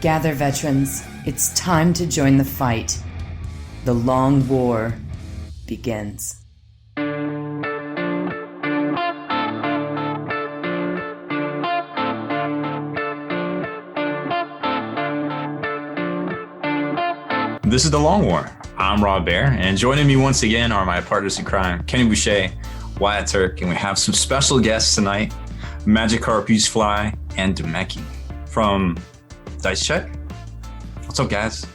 Gather, veterans. It's time to join the fight. The long war begins. This is The Long War. I'm Rob Baer, and joining me once again are my partners in crime, Kenny Boucher, Wyatt Turk, and we have some special guests tonight, Magic Harpies Fly and Demeki from Dice Check. What's up, guys?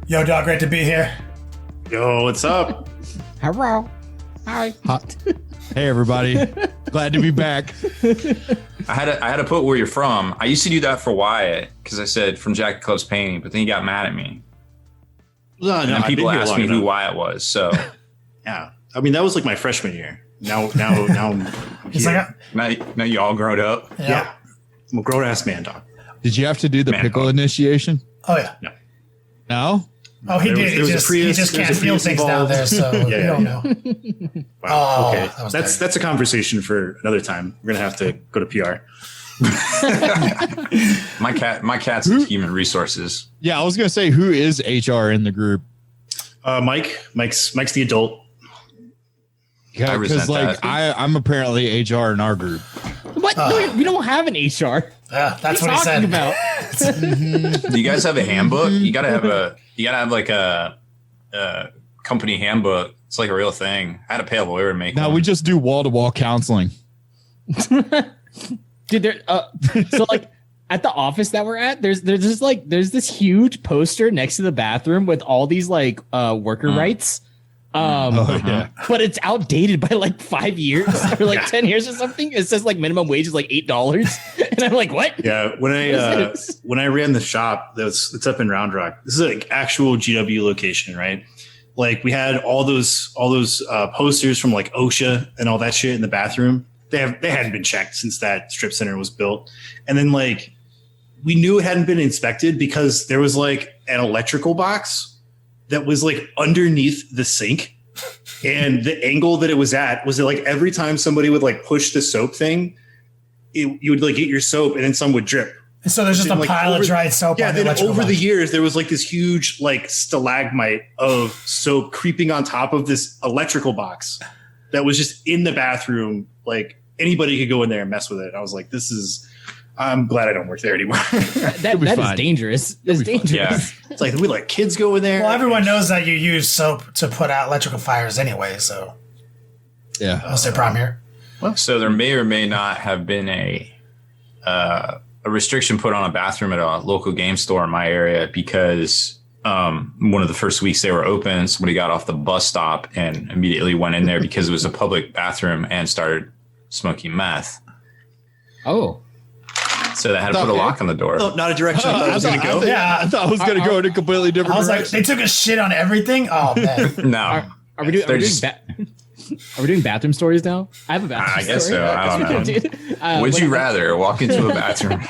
Yo, dog, great to be here. Yo, what's up? Hello. Hi. Hot. Hey, everybody. Glad to be back. I had to put where you're from. I used to do that for Wyatt because I said from Jacket Club's painting, but then he got mad at me. No, and people asked me who Wyatt was. So yeah, I mean that was like my freshman year. Now I'm here. Now you all grown up. Yeah, I'm a grown ass man, dog. Did you have to do the pickle initiation? Oh yeah. No. Oh, he did. He just can't feel things down there, so you don't know. Wow. Okay, that's a conversation for another time. We're gonna have to go to PR. My cat's in human resources. Yeah, I was gonna say, who is HR in the group? Mike's the adult. Yeah, because I'm apparently HR in our group. What? No, we don't have an HR. That's what he said. About? Do you guys have a handbook? You gotta have like a company handbook. It's like a real thing. I had to pay a lawyer to make one. No, we just do wall-to-wall counseling. Dude, so like at the office that we're at, there's this huge poster next to the bathroom with all these like worker rights. But it's outdated by like 5 years or like 10 years or something. It says like minimum wage is like $8. And I'm like, what? Yeah. When I ran the shop, it's up in Round Rock. This is like actual GW location, right? Like we had all those posters from like OSHA and all that shit in the bathroom. They hadn't been checked since that strip center was built. And then like we knew it hadn't been inspected because there was like an electrical box that was like underneath the sink. And the angle that it was at was that like every time somebody would like push the soap thing, you would like get your soap and then some would drip. And so there's just a pile of dried soap. Yeah, then over the years, there was like this huge like stalagmite of soap creeping on top of this electrical box that was just in the bathroom. Like anybody could go in there and mess with it. I was like, I'm glad I don't work there anymore. that is dangerous. That's dangerous. Yeah. It's like we let kids go in there. Well, everyone knows that you use soap to put out electrical fires anyway, so yeah, what's the problem here? Well, so there may or may not have been a restriction put on a bathroom at a local game store in my area because one of the first weeks they were open, somebody got off the bus stop and immediately went in there because it was a public bathroom and started smoking meth. Oh. So they had to put a lock on the door. Oh, not a direction I thought it was going to go. I thought I was going to go in a completely different direction. Like, they took a shit on everything? Oh, man. No. Are we doing bathroom stories now? I have a bathroom I guess story. so. I don't know. Would you rather walk into a bathroom?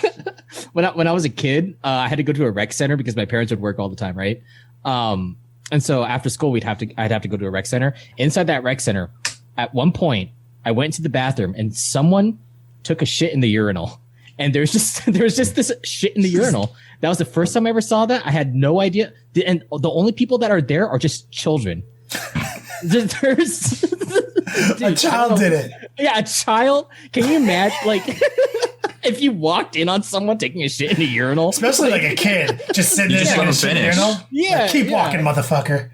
When I was a kid, I had to go to a rec center because my parents would work all the time, right? And so after school, I'd have to go to a rec center. Inside that rec center, at one point, I went to the bathroom and someone took a shit in the urinal. And there was just this shit in the urinal. That was the first time I ever saw that. I had no idea. And the only people that are there are just children. There's a child did it. Yeah, a child. Can you imagine, like, if you walked in on someone taking a shit in a urinal? Especially like a kid just sitting there taking a shit in the urinal? Yeah. Like, keep walking, motherfucker.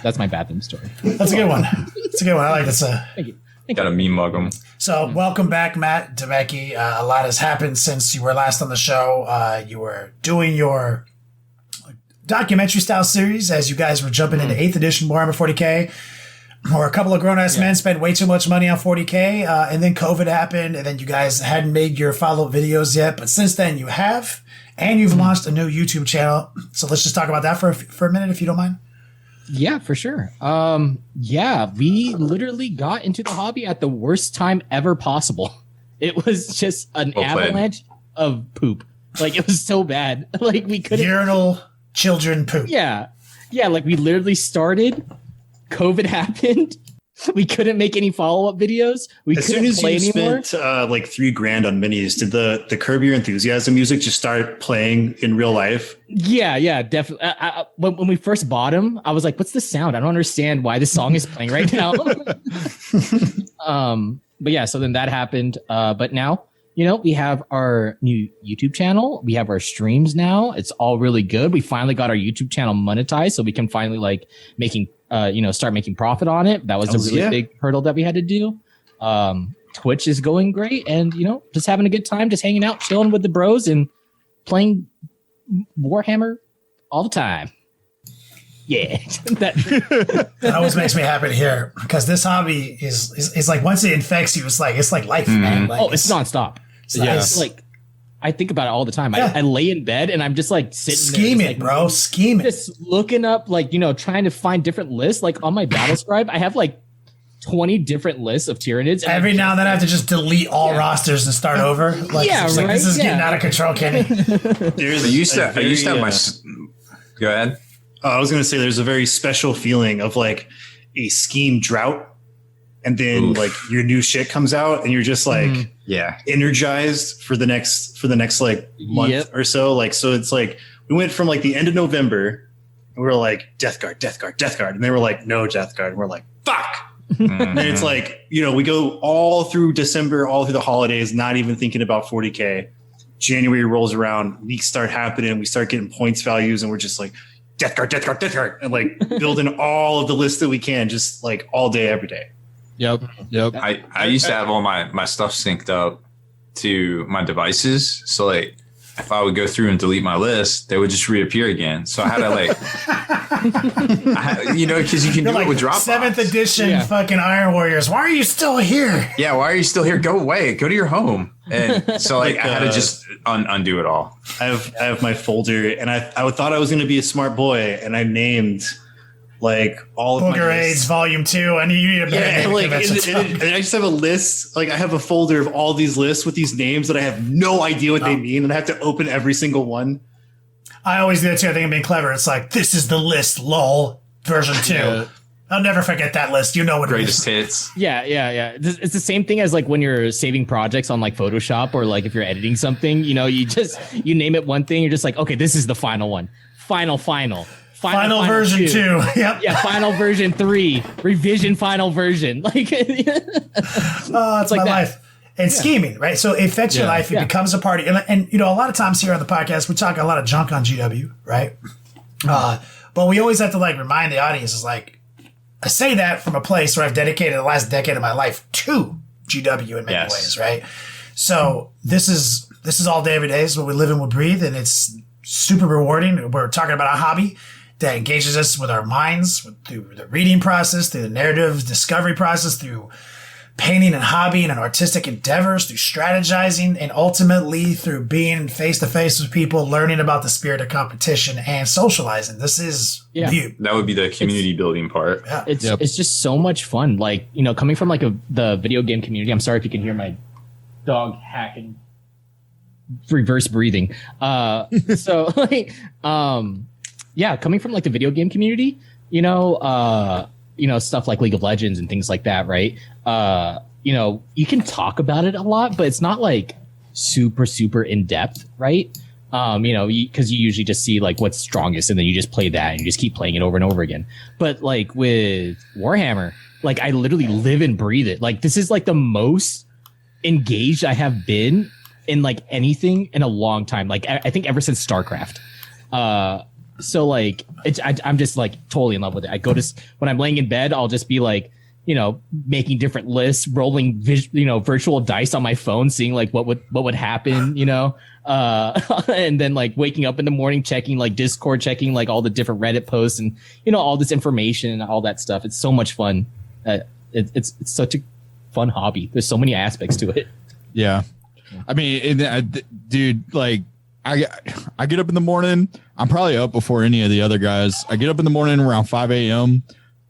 That's my bathroom story. That's a good one. I like this. Thank you. Got to meme mug them. So welcome back, Matt, Demeki. A lot has happened since you were last on the show. You were doing your documentary style series as you guys were jumping into 8th edition Warhammer 40K, where a couple of grown-ass men spent way too much money on 40K, and then COVID happened, and then you guys hadn't made your follow-up videos yet, but since then you have, and you've launched a new YouTube channel. So let's just talk about that for a minute, if you don't mind. Yeah, for sure. We literally got into the hobby at the worst time ever possible. It was just an avalanche of poop. Like, it was so bad. Like, we couldn't. Urinal children poop. Yeah. Yeah, like we literally started, COVID happened, We couldn't make any follow-up videos. We as couldn't soon as play you anymore. spent like $3,000 on minis, did the Curb Your Enthusiasm music just start playing in real life? Yeah, definitely. When we first bought them, I was like, "What's the sound? I don't understand why this song is playing right now." But yeah, so then that happened. But now, we have our new YouTube channel. We have our streams now. It's all really good. We finally got our YouTube channel monetized, so we can finally start making profit on it. That was a really big hurdle that we had to do. Twitch is going great, and just having a good time, just hanging out, chilling with the bros, and playing Warhammer all the time. Yeah, that always makes me happy to hear, because this hobby is like, once it infects you, it's like life, man. Like, it's nonstop. It's like, I think about it all the time. Yeah. I lay in bed and I'm just like sitting scheming, there, scheming, just looking up, trying to find different lists. Like on my battle scribe, I have like 20 different lists of Tyranids. Every now and then I have to just delete all rosters and start over. Like, right? This is getting out of control, Kenny. I used to have my. Go ahead. I was going to say there's a very special feeling of like a scheme drought, and then like your new shit comes out, and you're just like energized for the next like month or so. Like, so it's like we went from like the end of November, and we were like Deathguard, and they were like no Deathguard, and we're like fuck. And it's like, we go all through December, all through the holidays, not even thinking about 40K. January rolls around, weeks start happening, we start getting points values, and we're just like Deathguard, and like building all of the lists that we can, just like all day, every day. Yep. I used to have all my stuff synced up to my devices, so like if I would go through and delete my list, they would just reappear again. So I had to because you can do it with Dropbox. 7th edition fucking Iron Warriors. Why are you still here? Yeah, why are you still here? Go away. Go to your home. And so I had to just undo it all. I have my folder, and I thought I was going to be a smart boy, and I named like all of Booger my AIDS Volume 2. I need you to and I just have a list. Like I have a folder of all these lists with these names that I have no idea what they mean, and I have to open every single one. I always do that too. I think I'm being clever. It's like, this is the list, lol, version 2. Yeah. I'll never forget that list. You know what greatest it is. hits. Yeah. It's the same thing as like when you're saving projects on like Photoshop, or like if you're editing something, you name it one thing. You're just like, okay, this is the final one. Final version 2. Yep. Yeah. Final version 3. Revision final version. Like, it's like my life. And scheming, right? So it affects your life. It becomes a party. And a lot of times here on the podcast, we talk a lot of junk on GW, right? But we always have to like remind the audience, is like, I say that from a place where I've dedicated the last decade of my life to GW in many ways, right? So this is all day, every day. This is what we live and we breathe, and it's super rewarding. We're talking about a hobby that engages us with our minds, through the reading process, through the narrative discovery process, through painting and hobbying and artistic endeavors, through strategizing, and ultimately through being face to face with people, learning about the spirit of competition and socializing. This is that would be the community building part. Yeah. It's just so much fun. Like, coming from like the video game community. I'm sorry if you can hear my dog hacking, reverse breathing. So like, coming from like the video game community, stuff like League of Legends and things like that, right? You can talk about it a lot, but it's not like super, super in depth, right? Because you usually just see like what's strongest, and then you just play that and you just keep playing it over and over again. But like with Warhammer, like I literally live and breathe it. Like this is like the most engaged I have been in like anything in a long time. Like I think ever since StarCraft. So like I'm just like totally in love with it. I go to when I'm laying in bed, I'll just be like, making different lists, rolling virtual dice on my phone, seeing like what would happen, and then like waking up in the morning, checking like Discord, checking like all the different Reddit posts, and all this information and all that stuff. It's so much fun. It's such a fun hobby. There's so many aspects to it. Yeah, I mean, dude, like. I get up in the morning. I'm probably up before any of the other guys. I get up in the morning around 5 a.m.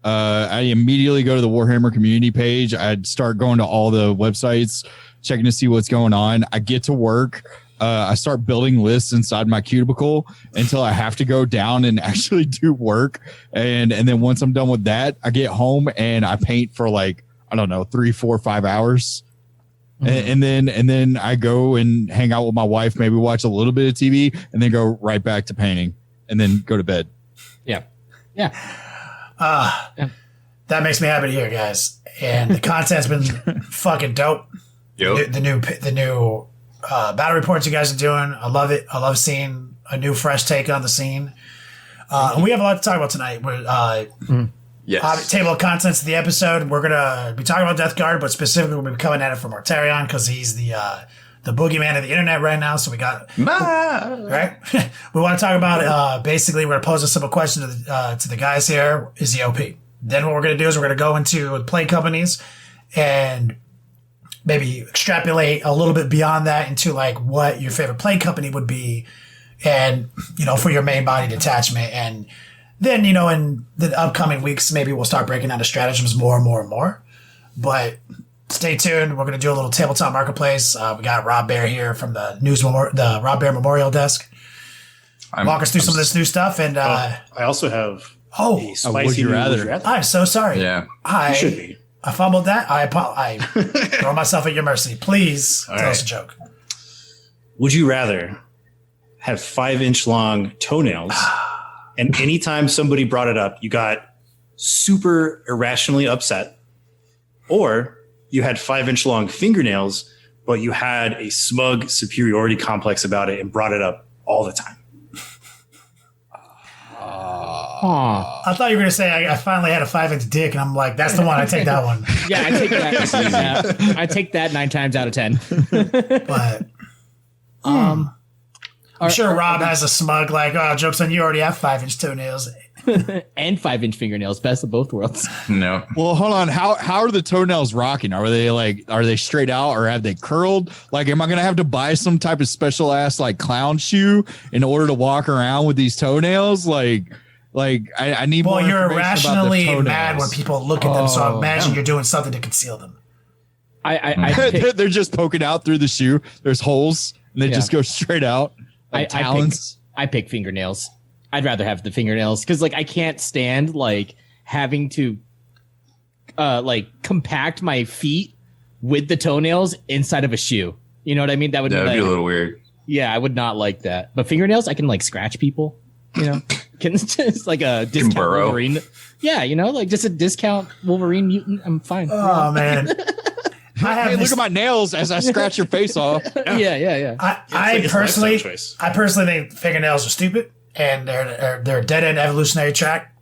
I immediately go to the Warhammer community page. I'd start going to all the websites, checking to see what's going on. I get to work. I start building lists inside my cubicle until I have to go down and actually do work. And then once I'm done with that, I get home and I paint for like, I don't know, 3, 4, 5 hours. And then I go and hang out with my wife, maybe watch a little bit of TV, and then go right back to painting and then go to bed. Yeah. That makes me happy to hear, guys. And the content's been fucking dope. Yep. The new battle reports you guys are doing. I love it. I love seeing a new, fresh take on the scene. And we have a lot to talk about tonight. Yes. Table of contents of the episode. We're gonna be talking about Deathguard, but specifically we'll be coming at it from Mortarion because he's the boogeyman of the internet right now. So we got right. We want to talk about basically we're gonna pose a simple question to the guys here. Is he OP? Then what we're gonna do is we're gonna go into play companies and maybe extrapolate a little bit beyond that into like what your favorite play company would be, and for your main body detachment. And then, in the upcoming weeks, maybe we'll start breaking down the stratagems more and more and more. But stay tuned. We're going to do a little tabletop marketplace. We got Rob Baer here from the the Rob Baer Memorial Desk. Walk us through some of this new stuff. And I also have a spicy would you new rather? would you rather. I'm so sorry. Yeah. You should be. I fumbled that. I throw myself at your mercy. Please tell us a joke. Would you rather have 5-inch long toenails and anytime somebody brought it up, you got super irrationally upset, or you had 5-inch long fingernails, but you had a smug superiority complex about it and brought it up all the time? I thought you were going to say I finally had a 5-inch dick, and I'm like, that's the one. I take that one. Yeah, I take that. Yeah, I take that 9 times out of 10. But I'm sure Rob has a smug like, oh, joke's on you, already have 5-inch toenails. And 5-inch fingernails. Best of both worlds. No. Well, hold on. How are the toenails rocking? Are they straight out or have they curled? Like, am I going to have to buy some type of special ass like clown shoe in order to walk around with these toenails? I need more. Well, you're information irrationally about the mad when toenails. people look at them, so I imagine you're doing something to conceal them. They're just poking out through the shoe. There's holes and they just go straight out. Like talons. I pick fingernails. I'd rather have the fingernails because I can't stand having to compact my feet with the toenails inside of a shoe. You know what I mean? That would be a little weird. Yeah, I would not like that. But fingernails, I can scratch people. Just like a discount Wolverine. Yeah, just a discount Wolverine mutant. I'm fine. Oh man. Hey, look at my nails as I scratch your face off. Yeah. I personally think fingernails are stupid and they're a dead end evolutionary track,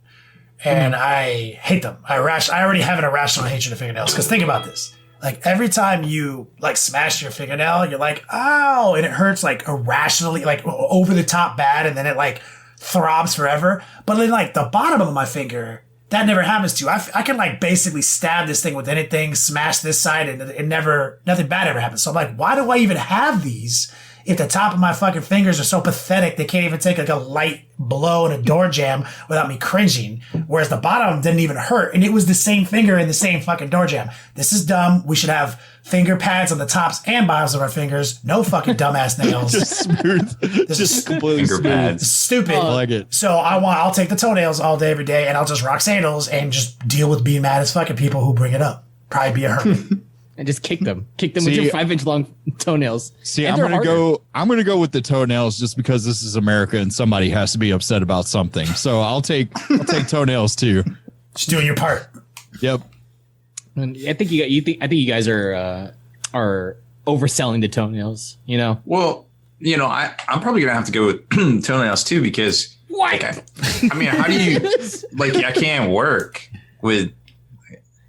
and I hate them. I already have an irrational hatred of fingernails because think about this. Like every time you smash your fingernail, you're like, ow, and it hurts irrationally, over the top bad, and then it throbs forever. But then the bottom of my finger, that never happens to you. I can basically stab this thing with anything, smash this side, and nothing bad ever happens. So I'm like, why do I even have these if the top of my fucking fingers are so pathetic they can't even take a light blow and a door jam without me cringing, whereas the bottom didn't even hurt, and it was the same finger in the same fucking door jam. This is dumb. We should have finger pads on the tops and bottoms of our fingers. No fucking dumbass nails. Just smooth. Just completely finger pads. Stupid. I like it. So I'll take the toenails all day, every day, and I'll just rock sandals and just deal with being mad as fucking people who bring it up. Probably be a hermit. And just kick them with your 5-inch long toenails. See, I'm gonna go with the toenails just because this is America and somebody has to be upset about something. So I'll take toenails too. Just doing your part. Yep. And I think you guys are overselling the townhouse, you know? Well, you know, I'm probably going to have to go with toenails too, because what? Like, I mean, how do you, like, I can't work with,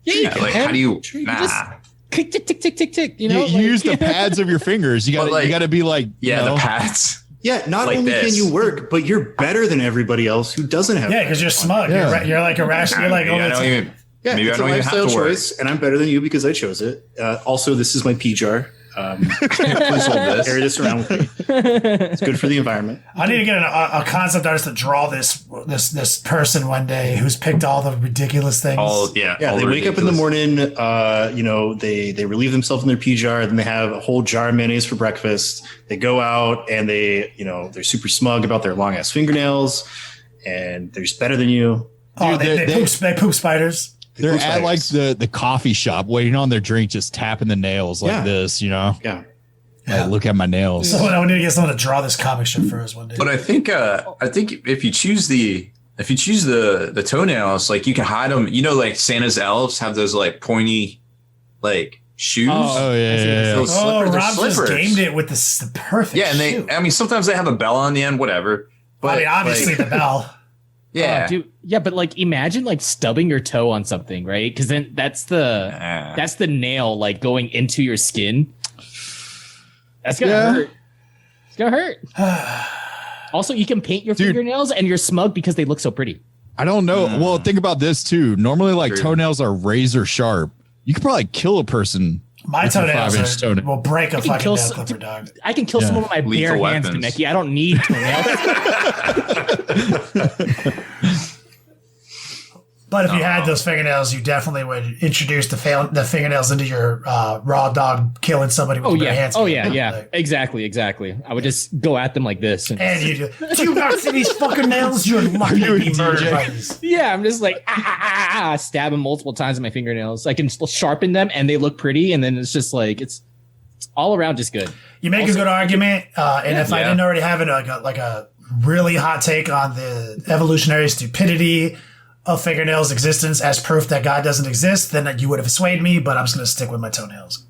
like, how do you, Tick, tick, tick, tick, tick, tick. You know, you use the pads of your fingers. You got to be like, the pads. Yeah, not like only this. can you work, but you're better than everybody else who doesn't have. Yeah, because you're smug. Yeah. You're like irrational. You're like, maybe I don't even, Yeah, maybe I it's a don't even have lifestyle to work. choice, and I'm better than you because I chose it. Also, this is my P jar. Please hold this. Carry this around with me. It's good for the environment. I need to get a concept artist to draw this person one day who's picked all the ridiculous things. Yeah, all they wake up in the ridiculous. morning, they relieve themselves in their pea jar, then they have a whole jar of mayonnaise for breakfast. They go out and they're super smug about their long ass fingernails and they're just better than you. Oh, Dude, they poop spiders. They're at like the coffee shop waiting on their drink, just tapping the nails like this, Yeah. Like, look at my nails. So I need to get someone to draw this comic strip for us one day. But I think if you choose the toenails, like you can hide them. You know, like Santa's elves have those like pointy like shoes. Oh yeah. Those slippers, they're Rob just slippers. gamed it with the perfect. Yeah, and shoe. sometimes they have a bell on the end, whatever. But I mean, obviously like, the bell. yeah. Dude, yeah, but like imagine like stubbing your toe on something, right? Because then that's the nail like going into your skin. That's gonna hurt. It's gonna hurt. Also, you can paint your fingernails and you're smug because they look so pretty. I don't know. Well, think about this too. Normally, like True. toenails are razor sharp. You could probably kill a person. My with your toenails 5-inch toenail. will break a can fucking kill nail s- clipper, dog. I can kill someone with my Lethal bare hands, weapons. Demeki. I don't need toenails. But if you had those fingernails, you definitely would introduce the fingernails into your raw dog killing somebody with bare hands. Yeah. Like, Exactly. I would just go at them like this. and you do you not see these fucking nails? You're lucky to be murdered by these. Yeah, I'm just like stab them multiple times with my fingernails. I can sharpen them and they look pretty, and then it's just like it's all around just good. You make a good argument, and if I Yeah. didn't already have it, like a really hot take on the evolutionary stupidity of fingernails' existence as proof that God doesn't exist, then you would have swayed me. But I'm just going to stick with my toenails.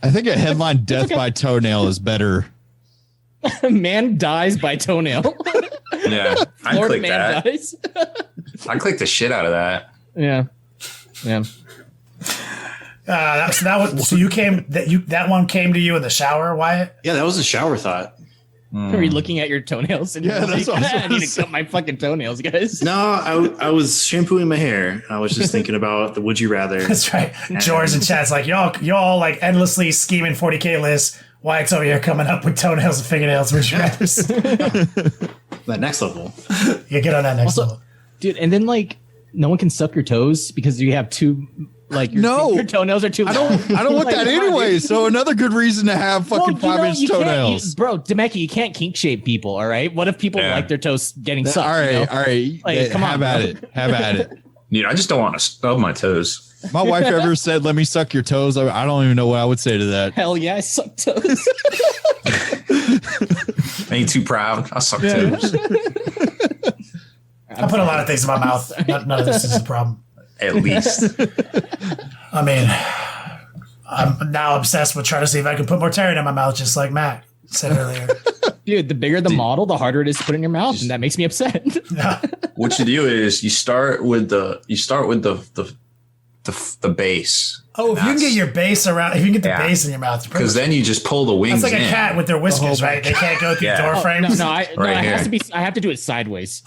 I think a headline "Death by Toenail" is better. Man dies by toenail. Yeah, I Florida click man that. dies. I clicked the shit out of that. Yeah. So that one came to you in the shower, Wyatt? Yeah, that was a shower thought. Are you looking at your toenails? And Yeah, you're that's like, what I was I need gonna to cut my fucking toenails, guys. No, I was shampooing my hair. I was just thinking about the would you rather. That's right. George in chat's like, y'all like endlessly scheming 40K lists. Wyatt's over here coming up with toenails and fingernails. Would you rather? That next level. Yeah, get on that next level. Dude, and then like no one can suck your toes because you have two like your toenails are too I don't want Like, that come on, anyway. dude. So another good reason to have fucking 5-inch you can't- toenails. bro, Demeki, you can't kink shape people, all right? What if people like their toes getting sucked? All right, you know? all right. Like, come have on, at bro. it. Have at it. Dude, I just don't want to stub my toes. My wife ever said, "Let me suck your toes." I don't even know what I would say to that. Hell yeah, I suck toes. I ain't too proud. I suck toes. I put a lot of things in my mouth. None of this is a problem. At least. I mean, I'm now obsessed with trying to see if I can put Mortarion in my mouth, just like Matt said earlier. Dude, the bigger the model, the harder it is to put in your mouth, and that makes me upset. What you do is you start with the base. Oh, if you can get your base around, if you can get the Yeah. base in your mouth, Because then you just pull the wings that's like in. a cat with their whiskers, right? They can't go through Yeah. door Oh, frames. It Right has here. to be. I have to do it sideways.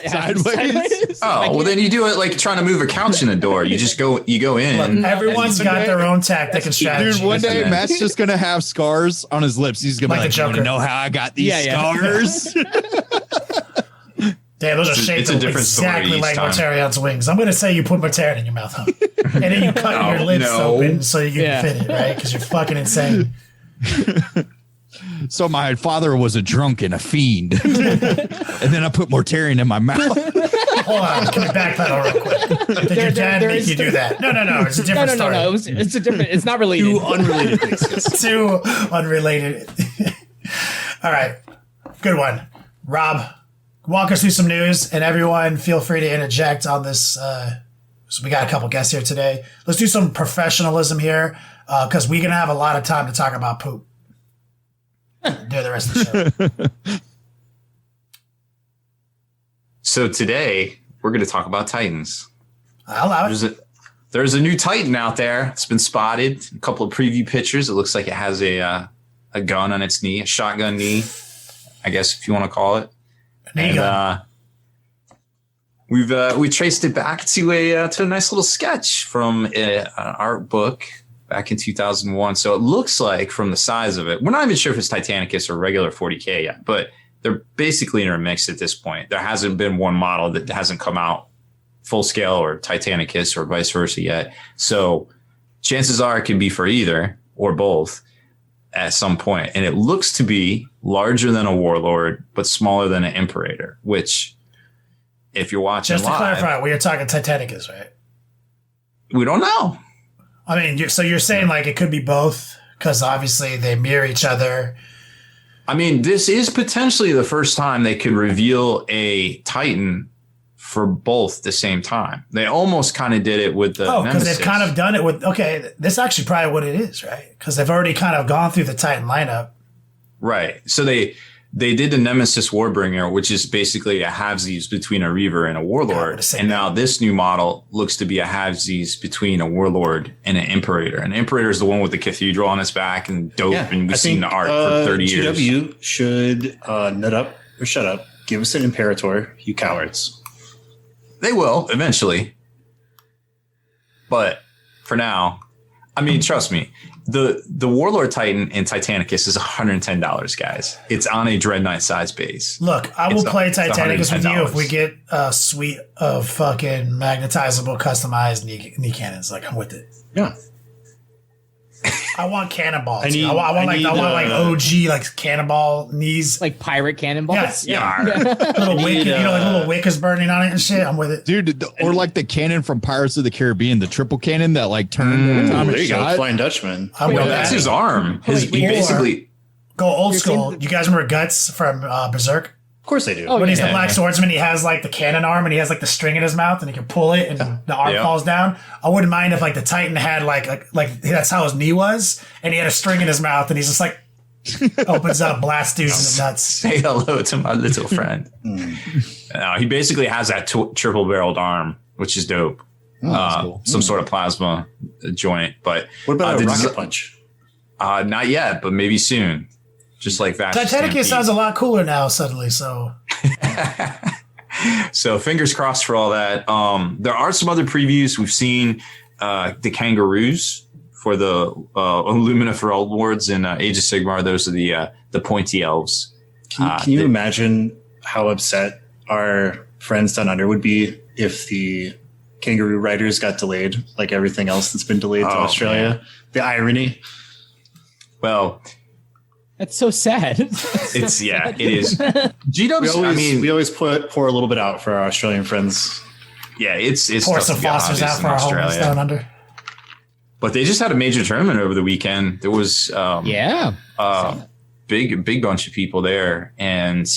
Sideways? Oh, well then you do it like trying to move a couch in the door. You just go in. Everyone's got their own tactic and strategy. Dude, one day Yeah. Matt's just gonna have scars on his lips. He's gonna Like be the like, "You want to Joker. know how I got these Yeah, yeah. scars?" Damn, those are shaped it's a different story exactly each like time. Mortarion's wings. I'm going to say you put Mortarion in your mouth, huh? And then you cut your lips no. open so you Yeah. can fit it, right? Because you're fucking insane. So my father was a drunk and a fiend, and then I put Mortarion in my mouth. Hold on, can we backpedal real quick? Did your dad there make is- you do that? No, it's a different story. No. It's a different. It's not related. Two unrelated things. Yes. Two unrelated. All right, good one. Rob, walk us through some news, and everyone feel free to interject on this. So we got a couple guests here today. Let's do some professionalism here, because we're going to have a lot of time to talk about poop during the rest of the show. So today we're going to talk about Titans. I'll allow it. There's a new Titan out there. It's been spotted. A couple of preview pictures. It looks like it has a gun on its knee, a shotgun knee, I guess if you want to call it. There you go. We traced it back to a nice little sketch from an art book back in 2001. So it looks like from the size of it, we're not even sure if it's Titanicus or regular 40K yet, but they're basically intermixed at this point. There hasn't been one model that hasn't come out full scale or Titanicus or vice versa yet. So chances are it can be for either or both at some point. And it looks to be larger than a Warlord, but smaller than an Imperator, which if you're watching Just to live, clarify, we are talking Titanicus, right? we don't know. I mean, so you're saying like it could be both because obviously they mirror each other. I mean, this is potentially the first time they could reveal a Titan for both at the same time. They almost kind of did it with the Because Nemesis. they've kind of done it with, okay, this is actually probably what it is, right? Because they've already kind of gone through the Titan lineup. Right. So they did the Nemesis Warbringer, which is basically a halvesies between a Reaver and a Warlord. And now this new model looks to be a halvesies between a Warlord and an Imperator. And Imperator is the one with the cathedral on its back and dope. And we've seen the art for 30 years. GW should nut up or shut up. Give us an Imperator, you cowards. They will eventually. But for now, I mean, trust me, the Warlord Titan in Titanicus is $110, guys. It's on a Dread Knight size base. Look, I will play Titanicus with you $110. if we get a suite of fucking magnetizable, customized knee cannons. Like, I'm with it. Yeah. I want cannonballs. I need- want I need, OG like cannonball knees. Like pirate cannonballs. Yeah. Little wick, like little wick is burning on it and shit. I'm with it. Dude, or like the cannon from Pirates of the Caribbean, the triple cannon that like turned every time There it you go, shot. Flying Dutchman. I'm with That's that. his arm. He basically. Go old You're school. saying You guys remember Guts from Berserk? Of course they do. Oh, When he's the yeah. black swordsman, he has like the cannon arm and he has like the string in his mouth and he can pull it and the arm Yeah. falls down. I wouldn't mind if like the Titan had like that's how his knee was and he had a string in his mouth and he's just like opens up, blasts dudes in the nuts. Say hello to my little friend. No, he basically has that triple barreled arm, which is dope. Some sort of plasma joint. But What about a the rocket desi- punch? Not yet, but maybe soon. Just like that. Titanicus sounds a lot cooler now suddenly, so So fingers crossed for all that. There are some other previews. We've seen the kangaroos for the Illumina for Old Lords in Age of Sigmar. Those are the pointy elves. Can you imagine how upset our friends down under would be if the Kangaroo Riders got delayed, like everything else that's been delayed to Australia? Man. The irony. Well, That's so sad. it is. GW's, We always pour a little bit out for our Australian friends. yeah, it's pour tough some to get Fosters hobbies out in for our homies Australia. down under. But they just had a major tournament over the weekend. There was Yeah. big bunch of people there, and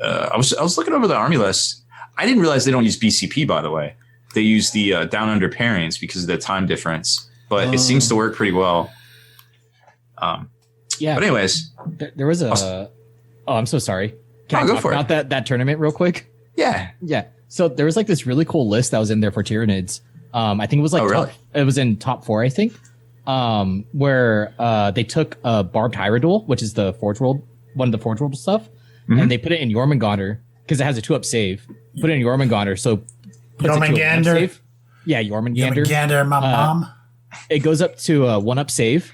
I was looking over the army list. I didn't realize they don't use BCP, by the way. They use the down under pairings because of the time difference, but it seems to work pretty well. Yeah. But anyways, There was a. Oh, I'm so sorry. Can I go talk for it. about that tournament real quick? yeah, Yeah. So there was like this really cool list that was in there for Tyranids. I think it was like really? it was in top 4, I think. Where they took Barbed Hyrule, which is the Forge World, one of the Forge World stuff, and they put it in Jormungandr because it has a 2-up save. Put it in Jormungandr, so puts it to a 1-up Jormungandr? save. Yeah, Jormungandr. Gander, my mom. It goes up to a 1-up save,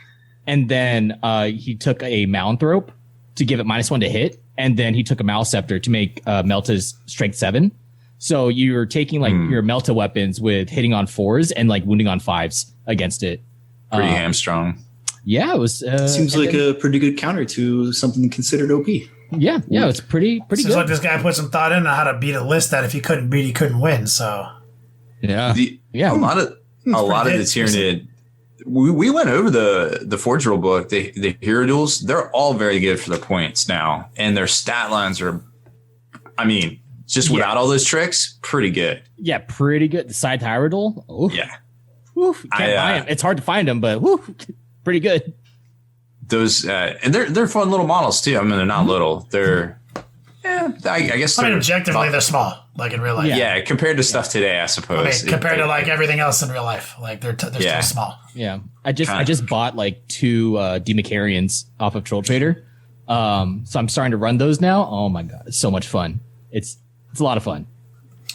and then he took a Malanthrope to give it -1 to hit, and then he took a Malscepter to make Melta's strength 7. So you're taking like your Melta weapons with hitting on 4s and like wounding on 5s against it. pretty hamstrung. Yeah, it was. Seems like a pretty good counter to something considered OP. Yeah, it's pretty Seems good. like this guy put some thought in on how to beat a list that if he couldn't beat, he couldn't win. So Yeah. Yeah. A lot of the good. Tyranid. We went over the Forge World book. The hero duels. They're all very good for their points now, and their stat lines are. I mean, just without all those tricks, pretty good. Yeah, pretty good. The side Tyraniddle. Oh, Yeah. woo, can't buy him. It's hard to find them, but woo, pretty good. Those and they're fun little models too. I mean, they're not little. They're I guess. I mean, they're objectively, they're small, like in real life. yeah, compared to stuff today, I suppose. I mean, compared to like everything else in real life, like they're Yeah. still small. Yeah, I just bought like 2 Demacarians off of Troll Trader. So I'm starting to run those now. Oh my god, it's so much fun. It's a lot of fun.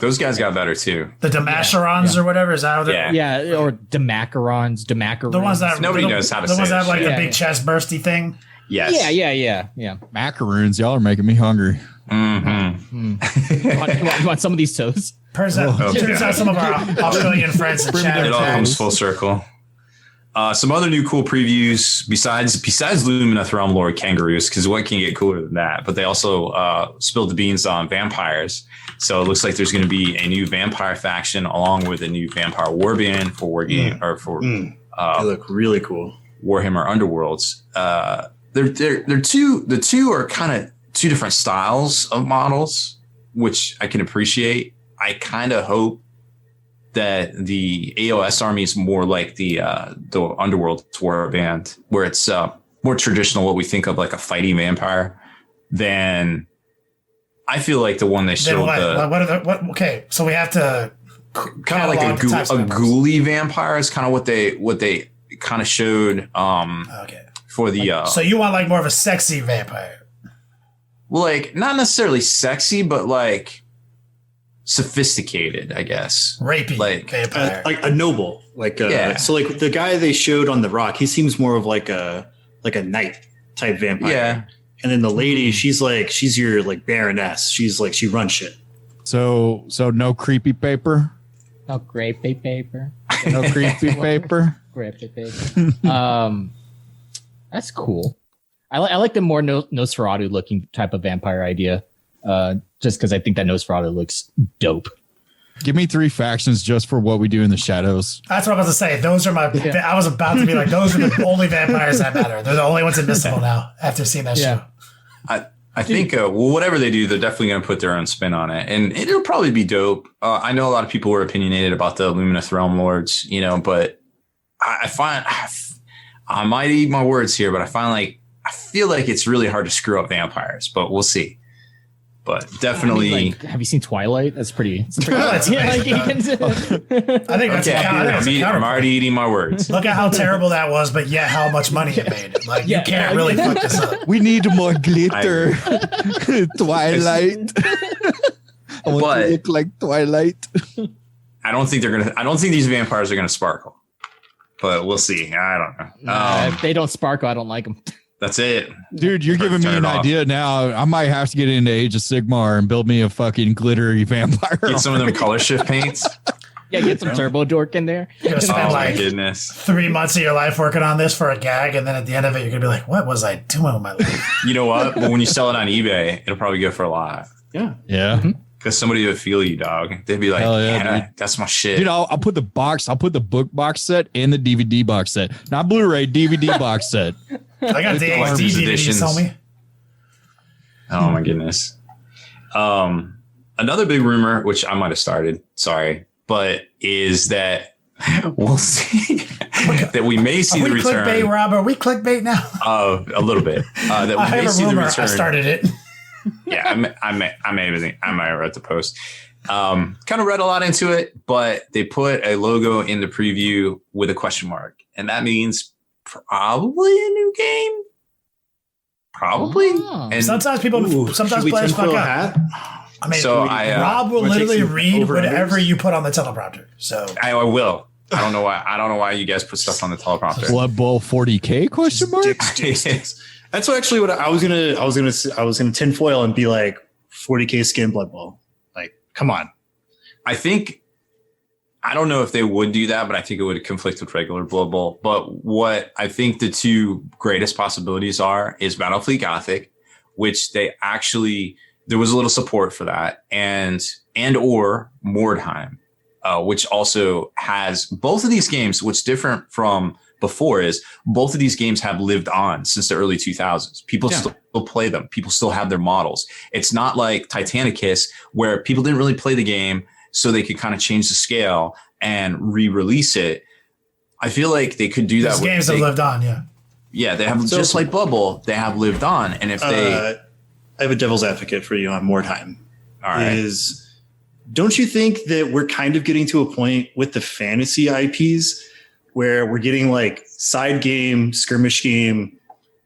Those guys got better too. The Damasherons or whatever, is that how they're... Yeah, or Demacarons. The ones that... Nobody knows how to say the ones that have like it. the big chest bursty thing. Yes. Yeah. Macaroons, y'all are making me hungry. Mm-hmm. You want some of these toes? Turns out some of our Australian friends in chat. It all comes full circle. Some other new cool previews besides Lumina Thrum Lord Kangaroos, because what can get cooler than that? But they also spilled the beans on vampires. So it looks like there's going to be a new vampire faction along with a new vampire warband for Wargame or for they look really cool. Warhammer Underworlds. The two are kind of two different styles of models, which I can appreciate. I kind of hope that the AOS army is more like the Underworld warband, where it's more traditional, what we think of like a fighting vampire, than I feel like the one they showed. Okay, so we have to kind of like a ghoulie vampire is kind of what they kind of showed. Okay. For the so you want like more of a sexy vampire? Well, like not necessarily sexy, but like sophisticated, I guess. Rapey, like vampire, like a noble, So like the guy they showed on the rock, he seems more of like a knight type vampire. Yeah. And then the lady, she's your like baroness. She's like, she runs shit. So no creepy paper. No creepy paper. No creepy paper. Creepy paper. That's cool. I like the more Nosferatu looking type of vampire idea. Just because I think that Nosferatu looks dope. Give me 3 factions just for what we do in the shadows. That's what I was about to say. Those are my... I was about to be like, those are the only vampires that matter. They're the only ones invisible now after seeing that show. I think, whatever they do, they're definitely going to put their own spin on it. And it'll probably be dope. I know a lot of people were opinionated about the Luminous Realm Lords, but I find... I might eat my words here, but I feel like it's really hard to screw up vampires, but we'll see. But definitely, have you seen Twilight? That's pretty. I think that's I'm already eating my words. Look at how terrible that was, but yet how much money it made. Like you can't really fuck this up. We need more glitter. Twilight. I want to look like Twilight. I don't think these vampires are gonna sparkle. But we'll see. I don't know. If they don't sparkle, I don't like them. That's it. Dude, you're giving me an idea now. I might have to get into Age of Sigmar and build me a fucking glittery vampire. Get some of them color shift paints. Yeah, get some Turbo Dork in there. You're gonna spend my goodness. 3 months of your life working on this for a gag, and then at the end of it, you're gonna be like, "What was I doing with my life?" You know what? But when you sell it on eBay, it'll probably go for a lot. Yeah. Yeah. Because somebody would feel you, dog. They'd be like, "Yeah, that's my shit." Dude, I'll put the book box set and the DVD box set, not Blu-ray, DVD box set. I got the HD DVDs, homie. Oh my goodness. Another big rumor, which I might have started, sorry, but is that we'll see that we may see the return. Clickbait, Rob? Are we clickbait now? A little bit. That we I may have a see rumor. the return. I started it. Yeah, I might have read the post. Kind of read a lot into it, but they put a logo in the preview with a question mark, and that means probably a new game. Probably. Oh. And sometimes players fuck up. I mean, Rob will literally read whatever you put on the teleprompter. So I will. I don't know why. I don't know why you guys put stuff on the teleprompter. Blood Bowl 40K question mark? That's actually what I was gonna tinfoil and be like 40K skin Blood Bowl. Like, come on. I don't know if they would do that, but I think it would conflict with regular Blood Bowl. But what I think the two greatest possibilities is Battlefleet Gothic, which there was a little support for that, and or Mordheim, which also has both of these games. What's different from before is both of these games have lived on since the early 2000s. People still play them. People still have their models. It's not like Titanicus where people didn't really play the game, so they could kind of change the scale and re-release it. I feel like they could do that. These games have lived on, yeah. Yeah, they have, just like Bubble, they have lived on. And if I have a devil's advocate for you on Mordheim. All right. Don't you think that we're kind of getting to a point with the fantasy IPs where we're getting like side game, skirmish game,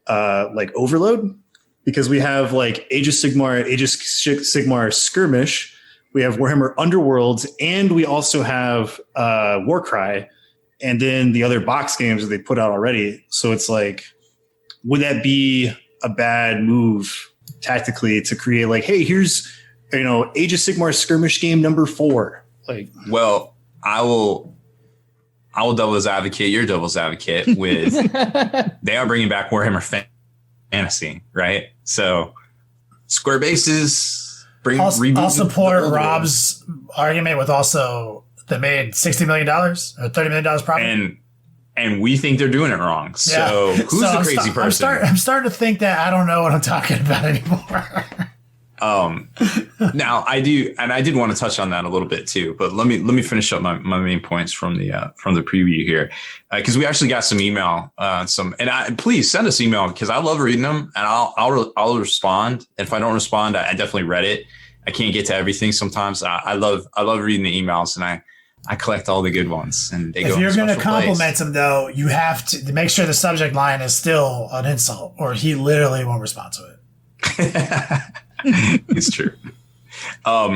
like overload? Because we have like Age of Sigmar skirmish, we have Warhammer Underworlds, and we also have Warcry, and then the other box games that they put out already. So it's like, would that be a bad move tactically to create like, hey, here's, Age of Sigmar skirmish game number 4? Like, well, I will devil's advocate, your devil's advocate with they are bringing back Warhammer Fantasy, right? So square bases, I'll support Rob's argument with also they made $60 million or $30 million profit. And we think they're doing it wrong. So who's the crazy person? I'm starting to think that I don't know what I'm talking about anymore. Now I do, and I did want to touch on that a little bit too, but let me finish up my main points from the preview here. Cause we actually got some email, please send us email because I love reading them and I'll respond. If I don't respond, I definitely read it. I can't get to everything sometimes. I love reading the emails and I collect all the good ones and they go. If you're going to compliment him though, you have to make sure the subject line is still an insult or he literally won't respond to it. It's true.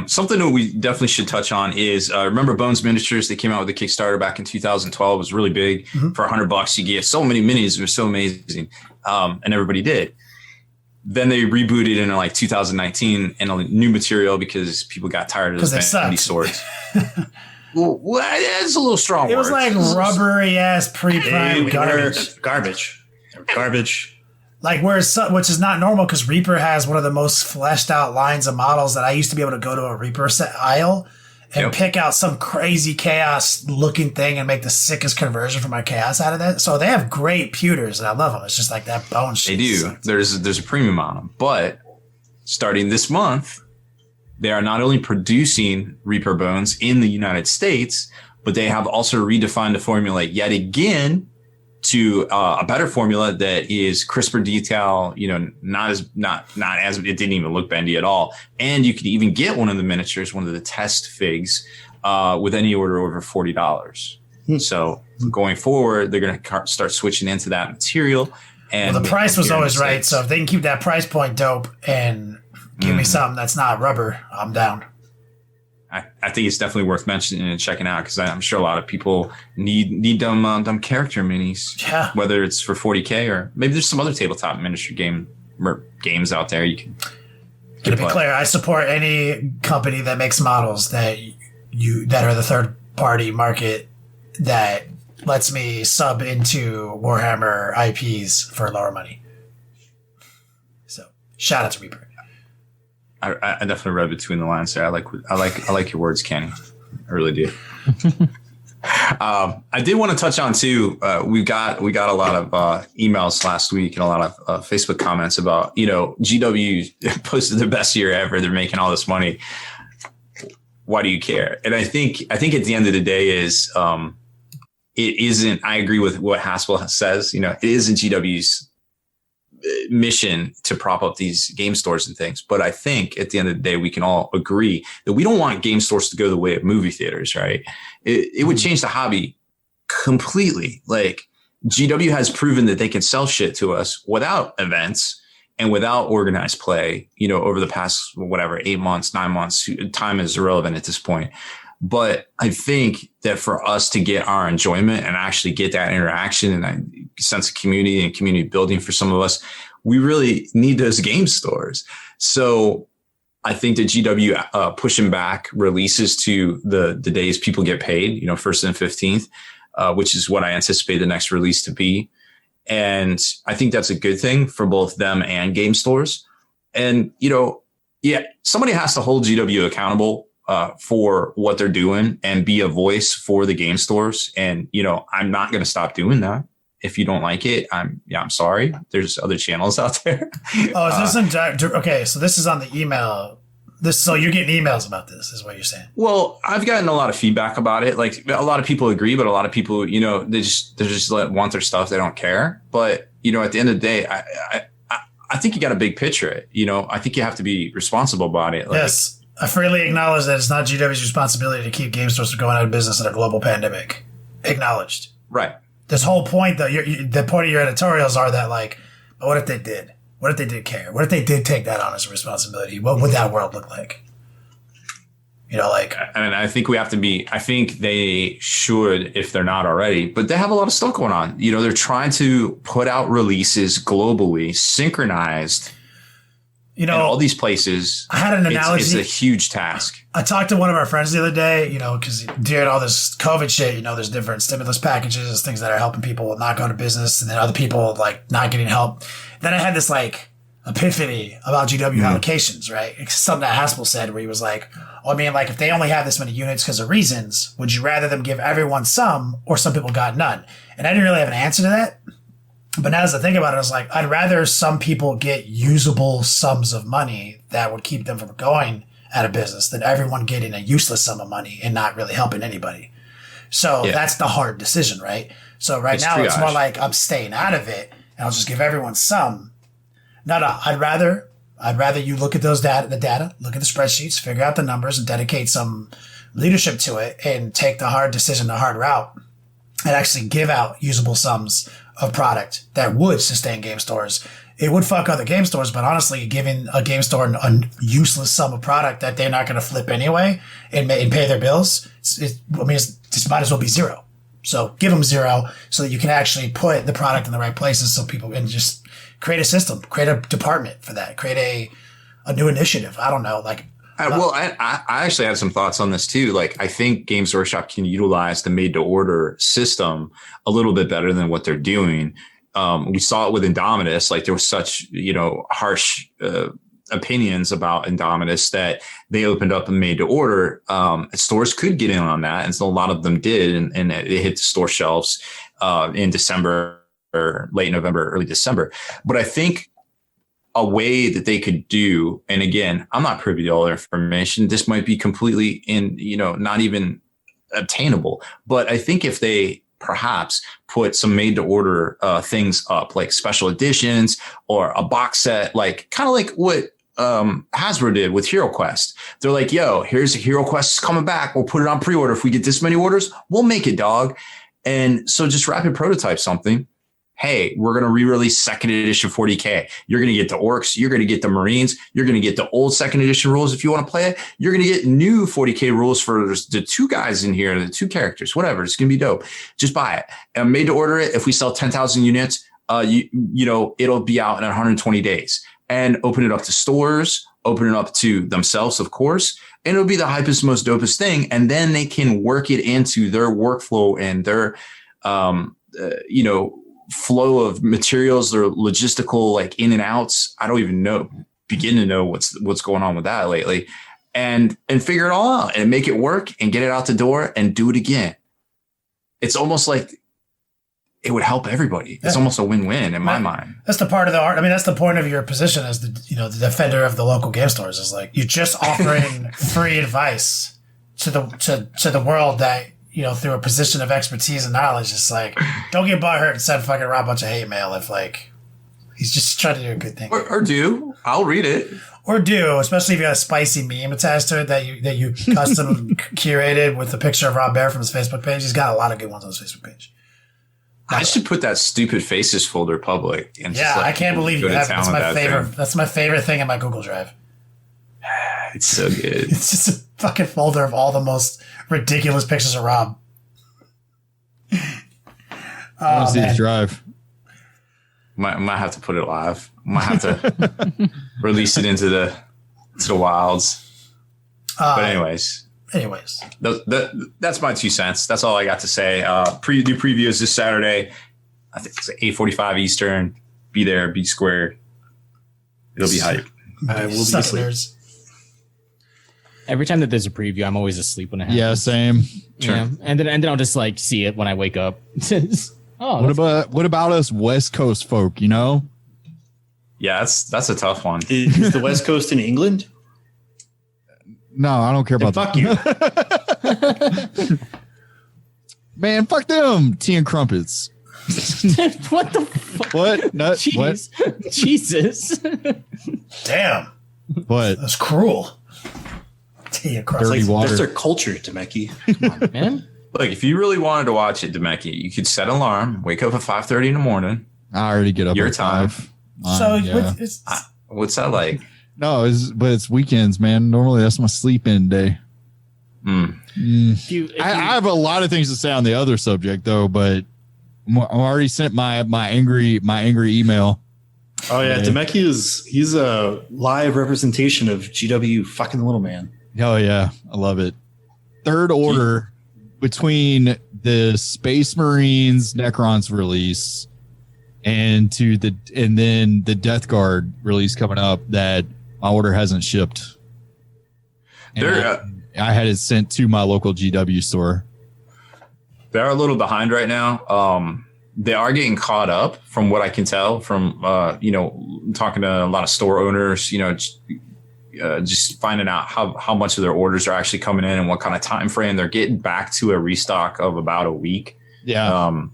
Something that we definitely should touch on is remember Bones Miniatures? They came out with a Kickstarter back in 2012. It was really big. Mm-hmm. For $100. You get so many minis. It was so amazing. And everybody did. Then they rebooted in like 2019 and a new material because people got tired of those indie swords. Well, it's a little strong. It was like rubbery ass pre-prime garbage. Like which is not normal because Reaper has one of the most fleshed out lines of models that I used to be able to go to a Reaper aisle and pick out some crazy chaos looking thing and make the sickest conversion for my chaos out of that. So they have great pewters and I love them. It's just like that bone shit. They do. There's a premium on them, but starting this month, they are not only producing Reaper bones in the United States, but they have also redefined the formula yet again to a better formula that is crisper detail, not as it didn't even look bendy at all. And you could even get one of the miniatures, one of the test figs, with any order over $40. So going forward, they're going to start switching into that material. And the price was always right. So if they can keep that price point dope and give me something that's not rubber, I'm down. I think it's definitely worth mentioning and checking out because I'm sure a lot of people need them character minis. Yeah. Whether it's for $40K or maybe there's some other tabletop miniature games out there you can. To be clear, I support any company that makes models that are the third party market that lets me sub into Warhammer IPs for lower money. So shout out to Reaper. I definitely read between the lines there. I like your words, Kenny. I really do. I did want to touch on too. We got a lot of emails last week and a lot of Facebook comments about GW posted their best year ever. They're making all this money. Why do you care? And I think at the end of the day is it isn't. I agree with what Haspil says. It isn't GW's mission to prop up these game stores and things. But I think at the end of the day, we can all agree that we don't want game stores to go the way of movie theaters, right? It would change the hobby completely. Like GW has proven that they can sell shit to us without events and without organized play, over the past, 8 months, 9 months. Time is irrelevant at this point. But I think that for us to get our enjoyment and actually get that interaction and that sense of community and community building for some of us, we really need those game stores. So I think that GW pushing back releases to the days people get paid, 1st and 15th, which is what I anticipate the next release to be. And I think that's a good thing for both them and game stores. And, somebody has to hold GW accountable for what they're doing and be a voice for the game stores. And, I'm not going to stop doing that. If you don't like it, I'm sorry. There's other channels out there. Oh, is this okay? So this is on the email. So you're getting emails about this, is what you're saying? Well, I've gotten a lot of feedback about it. Like a lot of people agree, but a lot of people, they just want their stuff. They don't care. But at the end of the day, I think you got a big picture. I think you have to be responsible about it. Like, yes. I freely acknowledge that it's not GW's responsibility to keep game stores from going out of business in a global pandemic. Acknowledged. Right. This whole point, though, the point of your editorials are that, like, but what if they did? What if they did care? What if they did take that on as a responsibility? What would that world look like? You know, like, I mean, I think we have to be, I think they should, if they're not already, but they have a lot of stuff going on. You know, they're trying to put out releases globally, synchronized. you know, in all these places. I had an analogy. It's a huge task. I talked to one of our friends the other day, you know, because during all this COVID shit, you know, there's different stimulus packages, things that are helping people not go to business, and then other people like not getting help. Then I had this like epiphany about GW allocations, right? It's something that Haspil said where he was like, oh, I mean, like if they only have this many units because of reasons, would you rather them give everyone some or some people got none? And I didn't really have an answer to that. But now as I think about it, I was like, I'd rather some people get usable sums of money that would keep them from going out of business than everyone getting a useless sum of money and not really helping anybody. So that's the hard decision, right? So right now it's more like I'm staying out of it and I'll just give everyone some. No, I'd rather you look at the data, look at the spreadsheets, figure out the numbers and dedicate some leadership to it and take the hard decision, the hard route, and actually give out usable sums of product that would sustain game stores. It would fuck other game stores, but honestly, giving a game store a useless sum of product that they're not going to flip anyway and pay their bills, it might as well be zero. So give them zero so that you can actually put the product in the right places so people can just create a system, create a department for that, create a new initiative. I don't know, like. I actually had some thoughts on this too. Like, I think Games Workshop can utilize the made-to-order system a little bit better than what they're doing. We saw it with Indominus. Like, there was such, harsh opinions about Indominus that they opened up a made-to-order. Stores could get in on that, and so a lot of them did, and it hit the store shelves in December or late November, early December. But I think a way that they could do, and again, I'm not privy to all their information. This might be completely not even obtainable. But I think if they perhaps put some made to order things up, like special editions or a box set, like kind of like what Hasbro did with Hero Quest. They're like, yo, here's Hero Quest coming back. We'll put it on pre-order. If we get this many orders, we'll make it, dog. And so just rapid prototype something. Hey, we're going to re-release second edition 40K. You're going to get the Orcs. You're going to get the Marines. You're going to get the old second edition rules if you want to play it. You're going to get new 40K rules for the two guys in here, the two characters, whatever. It's going to be dope. Just buy it. And made to order it. If we sell 10,000 units, it'll be out in 120 days. And open it up to stores, open it up to themselves, of course. And it'll be the hypest, most dopest thing. And then they can work it into their workflow and their, flow of materials, their logistical like in and outs. I don't even begin to know what's going on with that lately, and figure it all out and make it work and get it out the door and do it again. It's almost like it would help everybody. It's almost a win-win in my mind. That's the part of the art. I mean, that's the point of your position as the defender of the local game stores, is like you're just offering free advice to the world that, through a position of expertise and knowledge. It's like, don't get butthurt and send fucking Rob a bunch of hate mail if like he's just trying to do a good thing. Or do. I'll read it. Or do, especially if you got a spicy meme attached to it that you custom curated with a picture of Rob Baer from his Facebook page. He's got a lot of good ones on his Facebook page. I should put that stupid faces folder public. And I can't believe you have it. That's my favorite. That's my favorite thing in my Google Drive. It's so good. It's just a fucking folder of all the most ridiculous pictures of Rob. I want to see his drive. Might have to put it live. Might have to release it into the wilds. But anyways, that's my 2 cents. That's all I got to say. New previews this Saturday. I think it's 8:45 Eastern. Be there. Be squared. It'll be hype. I will be asleep. Every time that there's a preview, I'm always asleep when it happens. Yeah, same. Sure. Yeah, and then I'll just like see it when I wake up. What about us West Coast folk? Yeah, that's a tough one. Is the West Coast in England? No, I don't care about that. Fuck you, man. Fuck them tea and crumpets. What the fuck? What? No, Jeez. What? Jesus. Damn. What? That's cruel. Tea and crumpets. Dirty water. That's their culture, Demeki. Come on, man. Look, if you really wanted to watch it, Demeki, you could set an alarm, wake up at 5:30 in the morning. I already get up your at time. 5. What's that like? No, but it's weekends, man. Normally that's my sleep in day. I have a lot of things to say on the other subject though, but I'm already sent my angry email. Oh yeah, Demeki he's a live representation of GW fucking the little man. Oh yeah, I love it. Third order between the Space Marines Necrons release and then the Deathguard release coming up that my order hasn't shipped. I had it sent to my local GW store. They're a little behind right now. They are getting caught up from what I can tell from, talking to a lot of store owners, just finding out how much of their orders are actually coming in and what kind of time frame. They're getting back to a restock of about a week. Yeah.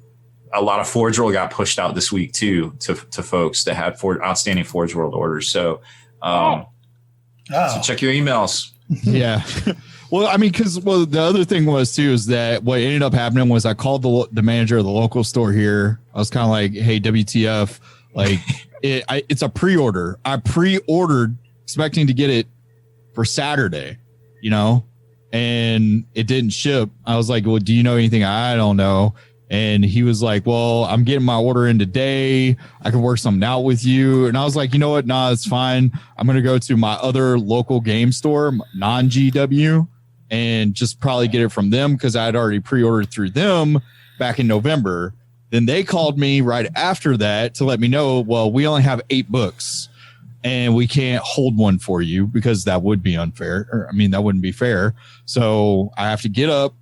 A lot of Forge World got pushed out this week too to folks that had outstanding Forge World orders. So, so check your emails. Yeah. Well, I mean, the other thing was too is that what ended up happening was I called the manager of the local store here. I was kind of like, "Hey, WTF? Like, it's a pre-order. I pre-ordered expecting to get it for Saturday, and it didn't ship." I was like, "Well, do you know anything?" I don't know. And he was like, "Well, I'm getting my order in today. I can work something out with you." And I was like, "You know what? Nah, it's fine. I'm going to go to my other local game store, non-GW, and just probably get it from them because I had already pre-ordered through them back in November." Then they called me right after that to let me know, "Well, we only have 8 books and we can't hold one for you because that would be unfair. That wouldn't be fair. So I have to get up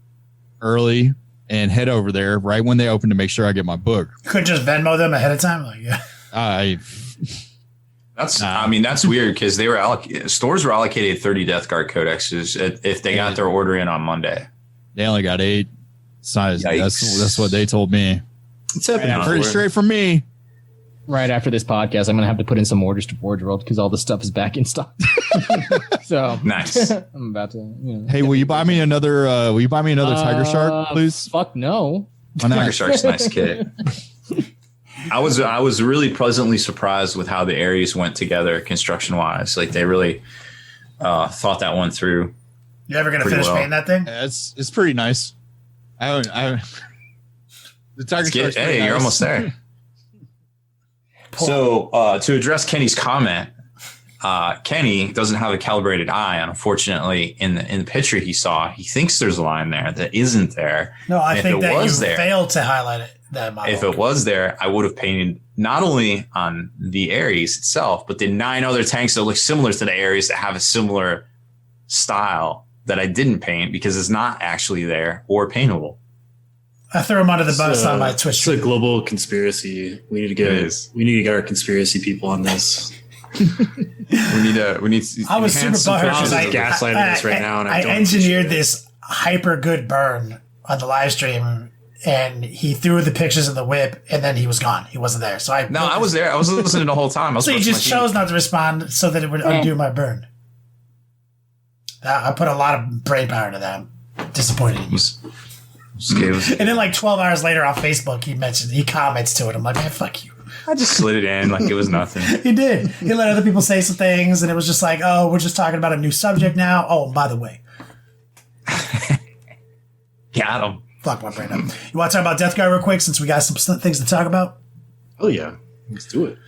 early and head over there right when they open to make sure I get my book." Could just Venmo them ahead of time. That's weird because stores were allocated 30 Deathguard codexes if they got their order in on Monday. They only got 8. That's what they told me. It's happening. Pretty straight from me. Right after this podcast, I'm going to have to put in some orders to Forge World because all the stuff is back in stock. So nice. I'm about to. Hey, will you buy me another? Tiger Shark, please? Fuck no. Tiger Shark's nice kit. I was really pleasantly surprised with how the Ares went together construction wise. Like they really thought that one through. You ever gonna finish painting that thing? Yeah, it's pretty nice. The Tiger Shark. Hey, you're almost there. So to address Kenny's comment, Kenny doesn't have a calibrated eye. And unfortunately, in the picture he saw, he thinks there's a line there that isn't there. No, I think that you failed to highlight it. If it was there, I would have painted not only on the Ares itself, but the 9 other tanks that look similar to the Ares that have a similar style that I didn't paint because it's not actually there or paintable. I threw him under the bus on my Twitch. It's a global conspiracy. We need to get our conspiracy people on this. we need. I was super butthurt. I'm gaslighting this right now, and I engineered this hyper good burn on the live stream, and he threw the pictures in the whip, and then he was gone. He wasn't there. So I was there. I was listening the whole time. So you just chose not to respond so that it would undo my burn. I put a lot of brain power into that. I'm disappointed in you. And then like 12 hours later on Facebook, he comments to it. I'm like, man, fuck you. I just slid it in like it was nothing. He did. He let other people say some things, and it was just like, oh, we're just talking about a new subject now. Oh, by the way. Got him. Fuck my brain up. You want to talk about Deathguard real quick since we got some things to talk about? Oh, yeah. Let's do it.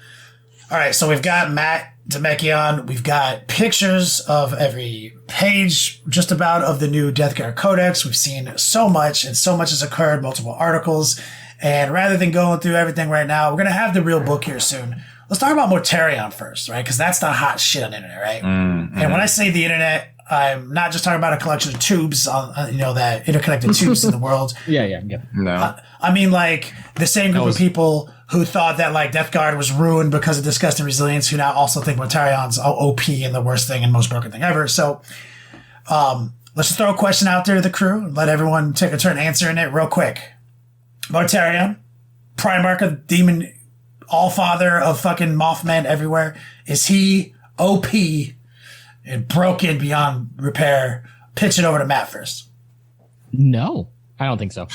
All right, so we've got Matt Demeki on. We've got pictures of every page just about of the new Deathguard Codex. We've seen so much, and so much has occurred, multiple articles. And rather than going through everything right now, we're going to have the real book here soon. Let's talk about Mortarion first, right? Because that's the hot shit on the internet, right? Mm-hmm. And when I say the internet, I'm not just talking about a collection of tubes on, that interconnected tubes in the world. Yeah. No. I mean, like, the same group of people who thought that, like, Deathguard was ruined because of Disgusting Resilience, who now also think Mortarion's OP and the worst thing and most broken thing ever. So, let's just throw a question out there to the crew and let everyone take a turn answering it real quick. Mortarion, Primarch of Demon, Allfather of fucking Mothman everywhere. Is he OP and broken beyond repair? Pitch it over to Matt first. No, I don't think so.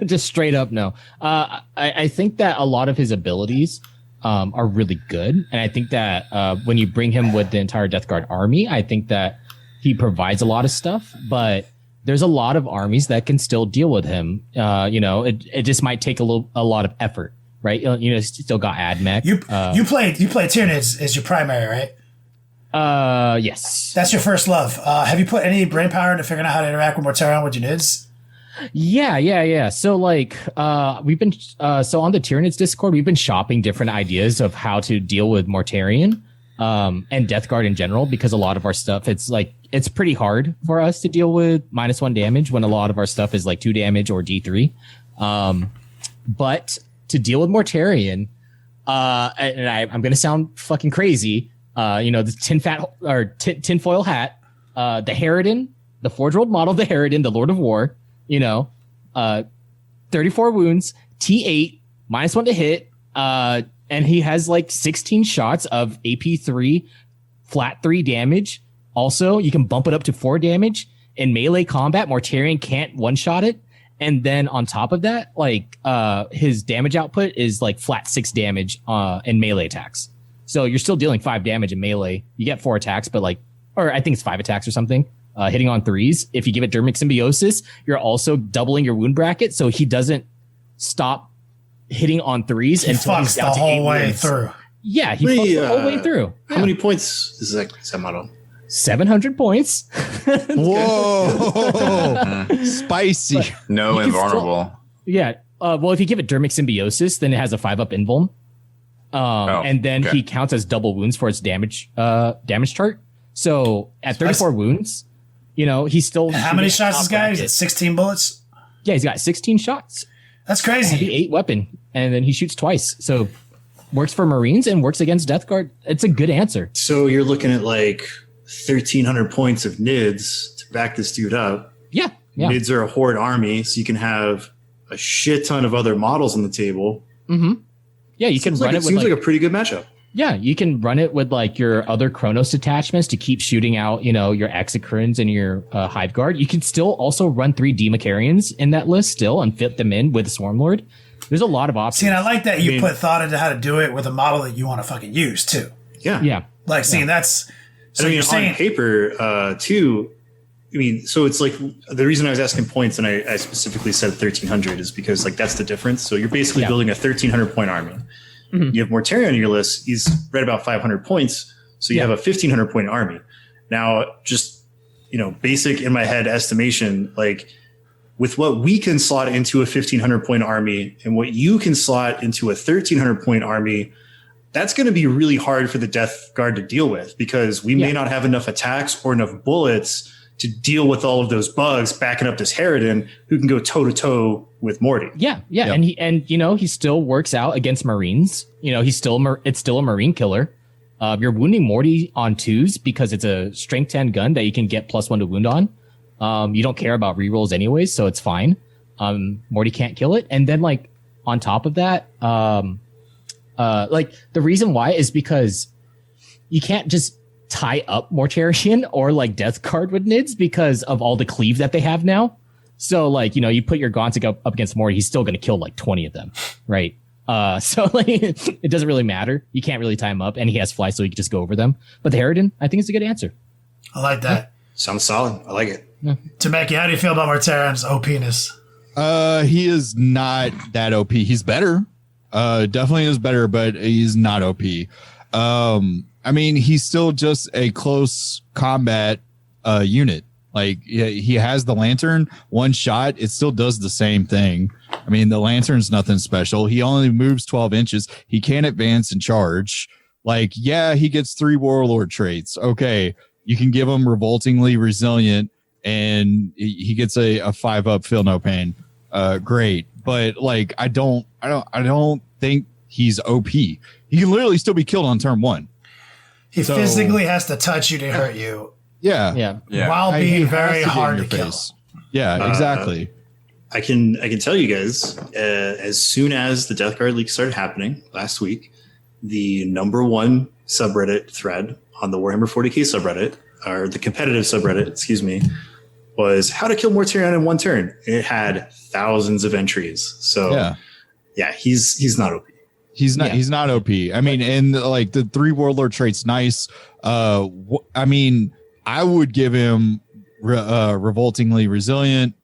Just straight up no. I think that a lot of his abilities are really good. And I think that when you bring him with the entire Deathguard army, I think that he provides a lot of stuff, but there's a lot of armies that can still deal with him. It just might take a lot of effort, right? Still got AdMech. You play Tyranids as your primary, right? Yes. That's your first love. Have you put any brain power into figuring out how to interact with Mortarion with your nids? Yeah. So we've been on the Tyranids Discord, we've been shopping different ideas of how to deal with Mortarion, and Deathguard in general, because a lot of our stuff, it's pretty hard for us to deal with -1 damage when a lot of our stuff is like 2 damage or D3. But to deal with Mortarion, and I'm going to sound fucking crazy, the tinfoil hat, the Harridan, the Forge-Rolled model, the Harridan, the Lord of War, 34 wounds, T8, -1 to hit, and he has like 16 shots of AP3, flat 3 damage. Also, you can bump it up to 4 damage. In melee combat, Mortarion can't one-shot it. And then on top of that, his damage output is like flat 6 damage in melee attacks. So you're still dealing 5 damage in melee. You get 4 attacks, but I think it's 5 attacks or something. Hitting on 3s. If you give it Dermic Symbiosis, you're also doubling your wound bracket, so he doesn't stop hitting on 3s until he's down to 8 wounds. The whole way through. Yeah, he fucks the whole way through. How many points is that model? 700 points. Whoa, spicy. But no invulnerable. Well, if you give it Dermic Symbiosis, then it has a 5-up invuln. And then he counts as double wounds for its damage chart. So at 34 wounds, he's still. And how many shots this guy? Is it 16 bullets? Yeah, he's got 16 shots. That's crazy. Heavy 8 weapon, and then he shoots twice. So works for Marines and works against Deathguard. It's a good answer. So you're looking at 1,300 points of NIDS to back this dude up. Yeah. NIDS are a horde army, so you can have a shit ton of other models on the table. Mm-hmm. Yeah, you can run it with. Seems like a pretty good matchup. Yeah, you can run it with your other Chronos detachments to keep shooting out, your Exocrines and your Hive Guard. You can still also run 3 Demacarians in that list still and fit them in with Swarmlord. There's a lot of options. See, and I like that you put thought into how to do it with a model that you want to fucking use too. Yeah. That's. So you're saying on paper too. So it's the reason I was asking points and I specifically said 1,300 is because that's the difference. So you're basically building a 1,300 point army. Mm-hmm. You have Mortarion on your list. He's right about 500 points. So you have a 1,500 point army. Now, just, basic in my head estimation, with what we can slot into a 1,500 point army and what you can slot into a 1,300 point army, that's going to be really hard for the Deathguard to deal with because we may not have enough attacks or enough bullets to deal with all of those bugs backing up this Harridan who can go toe to toe with Morty. Yeah. Yep. And he still works out against Marines. It's still a Marine killer. You're wounding Morty on 2s because it's a strength 10 gun that you can get +1 to wound on. You don't care about rerolls anyways, so it's fine. Morty can't kill it. And then on top of that, the reason why is because you can't just tie up Mortarion or Deathguard with NIDS because of all the cleave that they have now. So you put your Gauntsic up against Morty, he's still going to kill 20 of them, right? It doesn't really matter. You can't really tie him up, and he has fly, so you can just go over them. But the Harridan, I think it's a good answer. I like that. Sounds solid. I like it. Yeah. Tameki, how do you feel about Mortarion's OP-ness? He is not that OP. He's better. Definitely is better, but he's not OP. He's still just a close combat unit. He has the lantern, one shot, it still does the same thing. The lantern's nothing special. He only moves 12 inches. He can't advance and charge. He gets 3 warlord traits. Okay, you can give him revoltingly resilient, and he gets a 5-up feel no pain. Great, but I don't think he's OP. He can literally still be killed on turn 1. He physically has to touch you to hurt you. Yeah. While being very hard to kill. Yeah, exactly. I can tell you guys, as soon as the Deathguard leak started happening last week, the #1 subreddit thread on the Warhammer 40k subreddit, or the competitive subreddit, excuse me, was how to kill Mortarion in 1 turn. It had thousands of entries. So he's not OP. He's not OP. And the 3 warlord traits, nice. I would give him revoltingly resilient.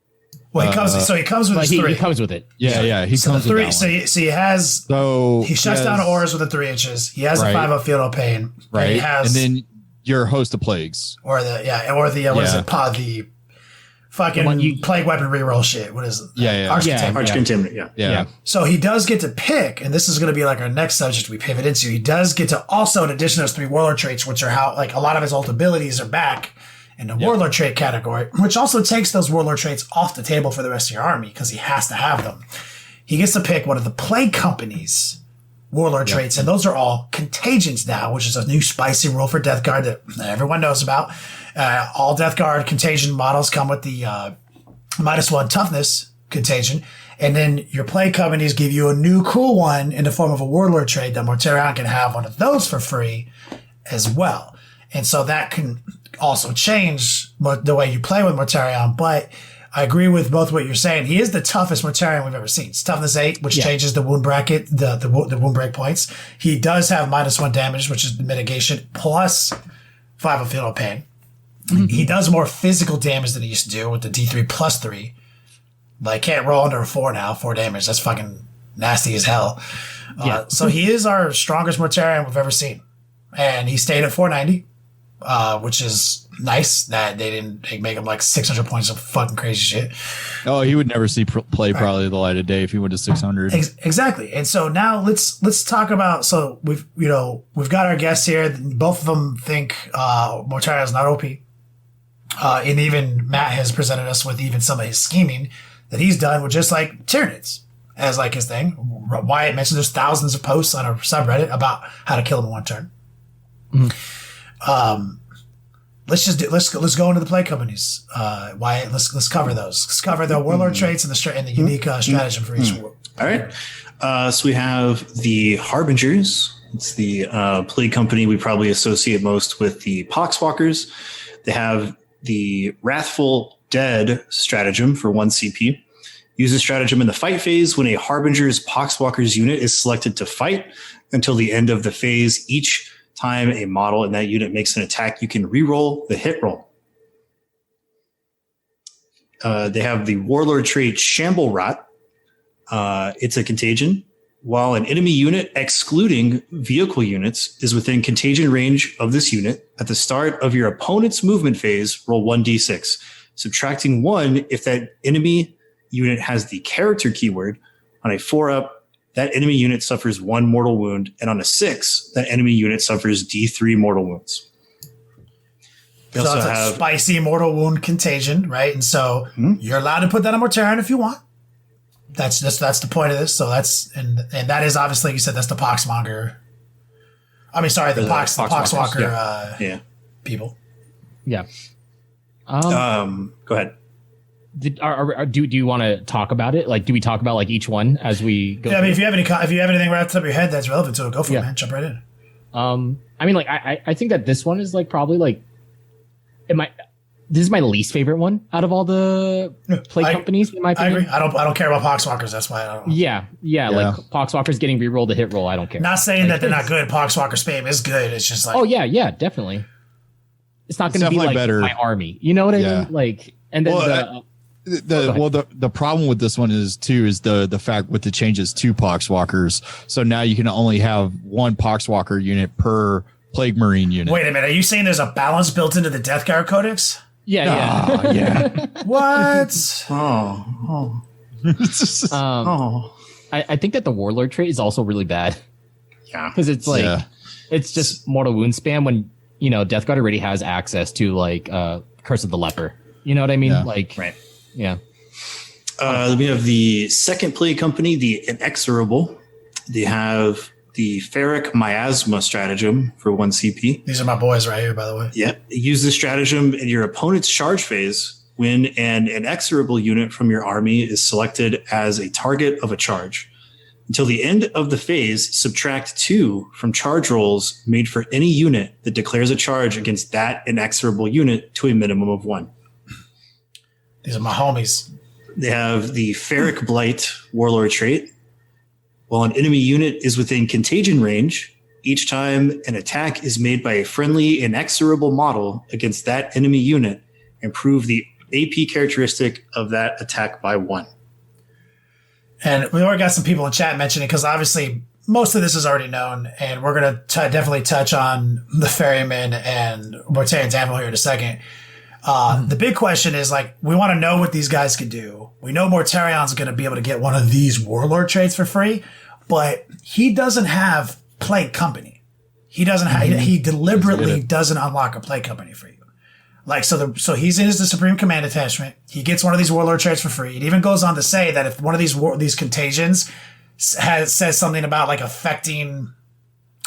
Well, he comes with his 3. He comes with it. Yeah, he So comes the 3. with that one. So he has. So he shuts down auras with the 3 inches. He has a 5 field of pain. Right, And he has, and then your host of plagues, what is it? The fucking plague weapon reroll shit. What is it? Arch Contaminant. Yeah. So he does get to pick, and this is going to be like our next subject we pivot into. He does get to also, in addition to those 3 warlord traits, which are how like a lot of his ult abilities are back in the warlord trait category, which also takes those warlord traits off the table for the rest of your army because he has to have them. He gets to pick one of the Plague Company's warlord traits, and those are all contagions now, which is a new spicy rule for Deathguard that everyone knows about. All Deathguard contagion models come with the -1 toughness contagion, and then your Plague Companies give you a new cool one in the form of a warlord trait that Mortarion can have one of those for free as well. And so that can also change the way you play with Mortarion, but I agree with both what you're saying. He is the toughest Mortarion we've ever seen. It's toughness 8, which changes the wound bracket, the wound break points. He does have -1 damage, which is the mitigation, plus 5 of field pain. Mm-hmm. He does more physical damage than he used to do with the D3 plus 3. But I can't roll under a 4 now, 4 damage. That's fucking nasty as hell. So he is our strongest Mortarion we've ever seen. And he stayed at 490, which is nice that they didn't make him like 600 points of fucking crazy shit. Oh, he would never see play probably the light of day if he went to 600. Exactly. And so now let's talk about. So we've got our guests here. Both of them think Mortarion is not OP, and even Matt has presented us with even some of his scheming that he's done with just like Tyranids as like his thing. Wyatt mentioned there's thousands of posts on a subreddit about how to kill him in 1 turn. Mm-hmm. Let's go into the Plague Companies. Wyatt, let's cover those. Let's cover the warlord traits and the unique stratagem for each war. All right. So we have the Harbingers. It's the Plague Company we probably associate most with the Poxwalkers. They have the Wrathful Dead stratagem for 1 CP. Use the stratagem in the fight phase when a Harbinger's Poxwalkers unit is selected to fight until the end of the phase. Each time a model in that unit makes an attack, you can reroll the hit roll. They have the Warlord trait Shamble Rot. It's a contagion. While an enemy unit, excluding vehicle units, is within contagion range of this unit, at the start of your opponent's movement phase, roll 1d6, subtracting 1 if that enemy unit has the character keyword. On a 4-up, that enemy unit suffers 1 mortal wound, and on a 6, that enemy unit suffers D3 mortal wounds. So it's a spicy mortal wound contagion, right? And so you're allowed to put that on Mortarion if you want. That's the point of this. So that's and that is obviously, you said that's the Poxmonger. I mean, sorry, the Poxwalker people. Yeah. Go ahead. Do you want to talk about it? Like, do we talk about like each one as we go? Yeah, I mean, if you have anything right off the top of your head that's relevant to it, go for it, man. Jump right in. I mean, like, I think that this one is like probably like this is my least favorite one out of all the Plague Companies, in my opinion. I agree. I don't care about Poxwalkers. That's why I don't. Yeah. Like Poxwalkers getting rerolled the hit roll. I don't care. Not saying that they're not good. Poxwalker spam is good. It's just like, oh yeah, definitely. It's not going to be like better. My army. You know what I mean? Like, and then the problem with this one is the fact with the changes to Poxwalkers. So now you can only have 1 Poxwalker unit per Plague Marine unit. Wait a minute. Are you saying there's a balance built into the Deathguard Codex? Yeah. What? I think that the Warlord trait is also really bad. Yeah. Because it's like, it's just mortal wound spam when, Deathguard already has access to like Curse of the Leper. You know what I mean? Yeah. Like, right. Yeah. We have the second Plague Company, the Inexorable. They have the Ferric Miasma stratagem for 1 CP. These are my boys right here, by the way. Yeah. Use this stratagem in your opponent's charge phase when an Inexorable unit from your army is selected as a target of a charge. Until the end of the phase, subtract 2 from charge rolls made for any unit that declares a charge against that Inexorable unit to a minimum of 1. These are my homies. They have the Ferric Blight Warlord trait. While an enemy unit is within contagion range Each time an attack is made by a friendly inexorable model against that enemy unit, improve the AP characteristic of that attack by 1. And we already got some people in chat mentioning because obviously most of this is already known, and we're going to definitely touch on the Ferryman and Mortarion's Anvil here in a second. The big question is, like, we want to know what these guys can do. We know Mortarion's going to be able to get one of these Warlord traits for free, but he doesn't have Plague Company. He doesn't have, he deliberately doesn't unlock a Plague Company for you. Like, so he's in the Supreme Command Attachment. He gets one of these Warlord traits for free. It even goes on to say that if one of these contagions says something about like affecting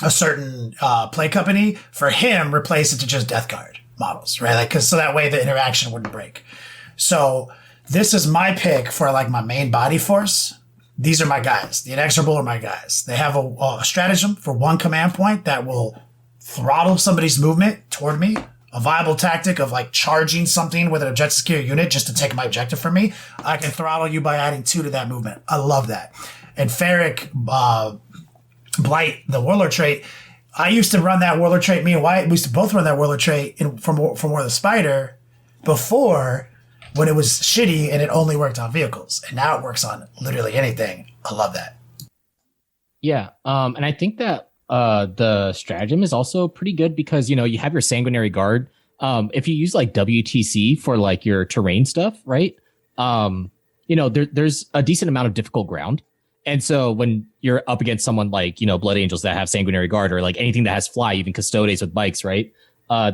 a certain Plague Company, for him, replace it to just Deathguard models, right? Like, so that way the interaction wouldn't break. So this is my pick for like my main body force. These are my guys. The Inexorable are my guys. They have a stratagem for 1 command point that will throttle somebody's movement toward me. A viable tactic of like charging something with an objective secure unit just to take my objective from me. I can throttle you by adding 2 to that movement. I love that. And Ferric, Blight, the Warlord trait. I used to run that Warlord trait. Me and Wyatt, we used to both run that Warlord trait from War of the Spider before, when it was shitty and it only worked on vehicles. And now it works on literally anything. I love that. Yeah. And I think that the stratagem is also pretty good because, you know, you have your Sanguinary Guard. If you use like WTC for like your terrain stuff, right? You know, there's a decent amount of difficult ground. And so when you're up against someone like, you know, Blood Angels that have Sanguinary Guard or like anything that has fly, even Custodes with bikes, right?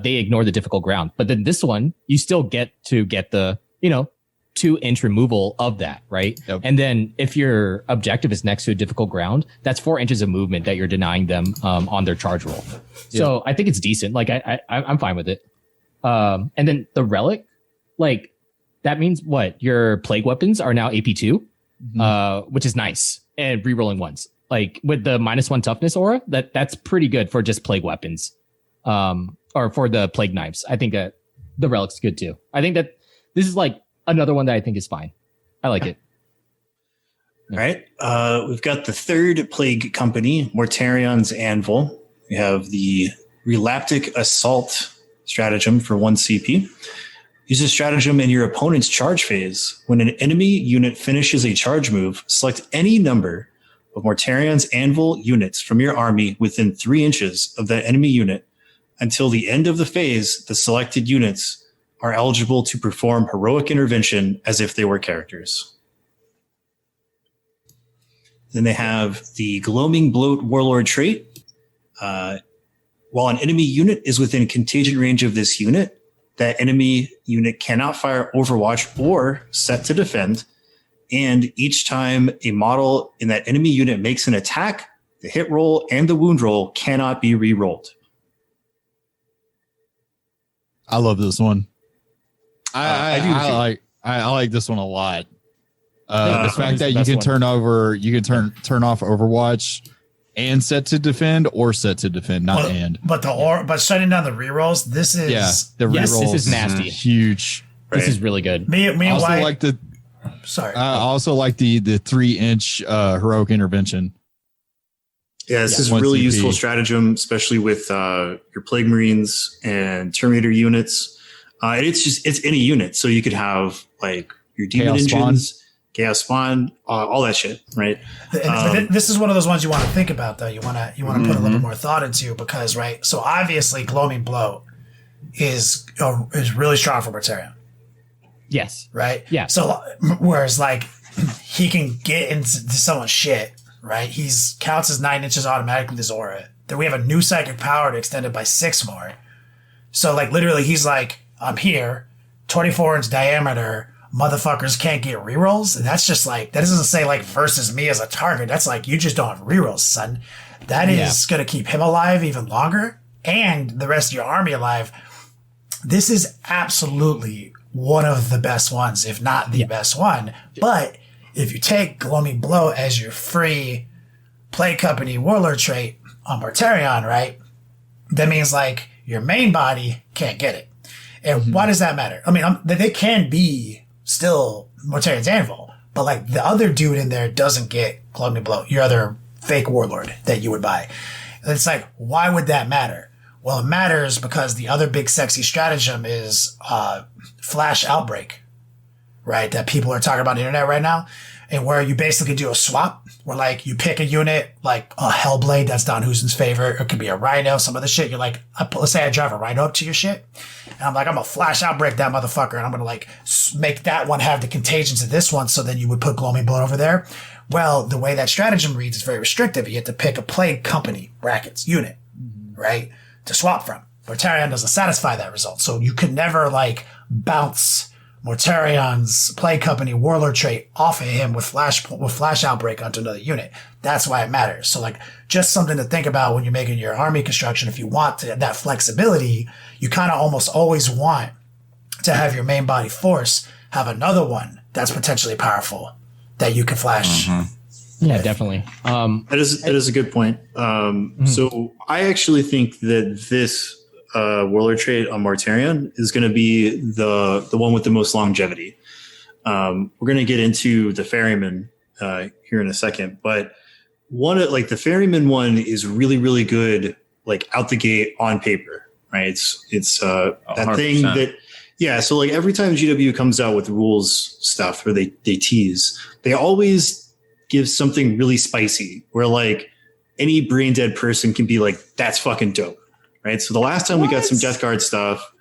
They ignore the difficult ground. But then this one, you still get to get the, you know, 2-inch removal of that, right? Yep. And then if your objective is next to a difficult ground, that's 4 inches of movement that you're denying them on their charge roll. So I think it's decent. Like I'm fine with it. And then the relic, like that means what? Your plague weapons are now AP2, which is nice, and rerolling ones. Like with the -1 toughness aura, that's pretty good for just plague weapons, or for the plague knives. I think that the relic's good too. I think that this is like another one that I think is fine. I like it. All right. We've got the third Plague Company, Mortarion's Anvil. We have the Relaptic Assault stratagem for 1 CP. Use a stratagem in your opponent's charge phase. When an enemy unit finishes a charge move, select any number of Mortarion's Anvil units from your army within 3 inches of that enemy unit. Until the end of the phase, the selected units are eligible to perform heroic intervention as if they were characters. Then they have the Gloaming Bloat Warlord trait. While an enemy unit is within contagion range of this unit, that enemy unit cannot fire Overwatch or Set to Defend. And each time a model in that enemy unit makes an attack, the hit roll and the wound roll cannot be re-rolled. I love this one. I like this one a lot. The fact that you can turn off Overwatch and Set to Defend, or Set to Defend, but shutting down the rerolls. This is the rerolls. This is nasty, huge. Right. This is really good. Me and Wyatt, like the. Sorry, I also like the 3-inch heroic intervention. Yeah, this is really useful stratagem, especially with your Plague Marines and Terminator units. And it's any unit, so you could have like your Demon Chaos Engines, Chaos Spawn, all that shit, right? This is one of those ones you want to think about, though. You want to put a little bit more thought into, because right. So obviously, Gloaming Bloat is really strong for Mortarion. Yes. Right. Yeah. So whereas like he can get into someone's shit. Right, he's counts as 9 inches automatically with his aura. Then we have a new psychic power to extend it by 6 more. So like literally, he's like, I'm here, 24-inch diameter. Motherfuckers can't get rerolls, and that's just like that doesn't say like versus me as a target. That's like you just don't have rerolls, son. That is gonna keep him alive even longer, and the rest of your army alive. This is absolutely one of the best ones, if not the best one, but. If you take Gloaming Bloat as your free Plague Company Warlord trait on Mortarion, right? That means like your main body can't get it. And why does that matter? I mean, they can be still Mortarion's Anvil, but like the other dude in there doesn't get Gloaming Bloat, your other fake Warlord that you would buy. It's like, why would that matter? Well, it matters because the other big sexy stratagem is Flash Outbreak, right? That people are talking about on the internet right now. And where you basically do a swap where like you pick a unit like a Hellblade that's Don Huzin's favorite. It could be a Rhino, some other shit. You're like, let's say I drive a Rhino up to your shit. And I'm like, I'm going to Flash Outbreak that motherfucker. And I'm going to like make that one have the contagions of this one. So then you would put Gloaming Blood over there. Well, the way that stratagem reads is very restrictive. You have to pick a plague company brackets unit, right? To swap from. Mortarion doesn't satisfy that result. So you could never like bounce Mortarion's plague company warlord trait off of him with flash outbreak onto another unit. That's why it matters. So like just something to think about when you're making your army construction. If you want that flexibility, you kind of almost always want to have your main body force have another one that's potentially powerful that you can flash. Yeah, definitely. That is a good point. So I actually think that this warlord trait on Mortarion is going to be the one with the most longevity. We're going to get into the ferryman here in a second, but the ferryman one is really, really good, like out the gate on paper, right? It's that 100%. Thing that, yeah. So like every time GW comes out with rules stuff or they tease, they always give something really spicy where like any brain dead person can be like, that's fucking dope. Right. So the last time we got some Deathguard stuff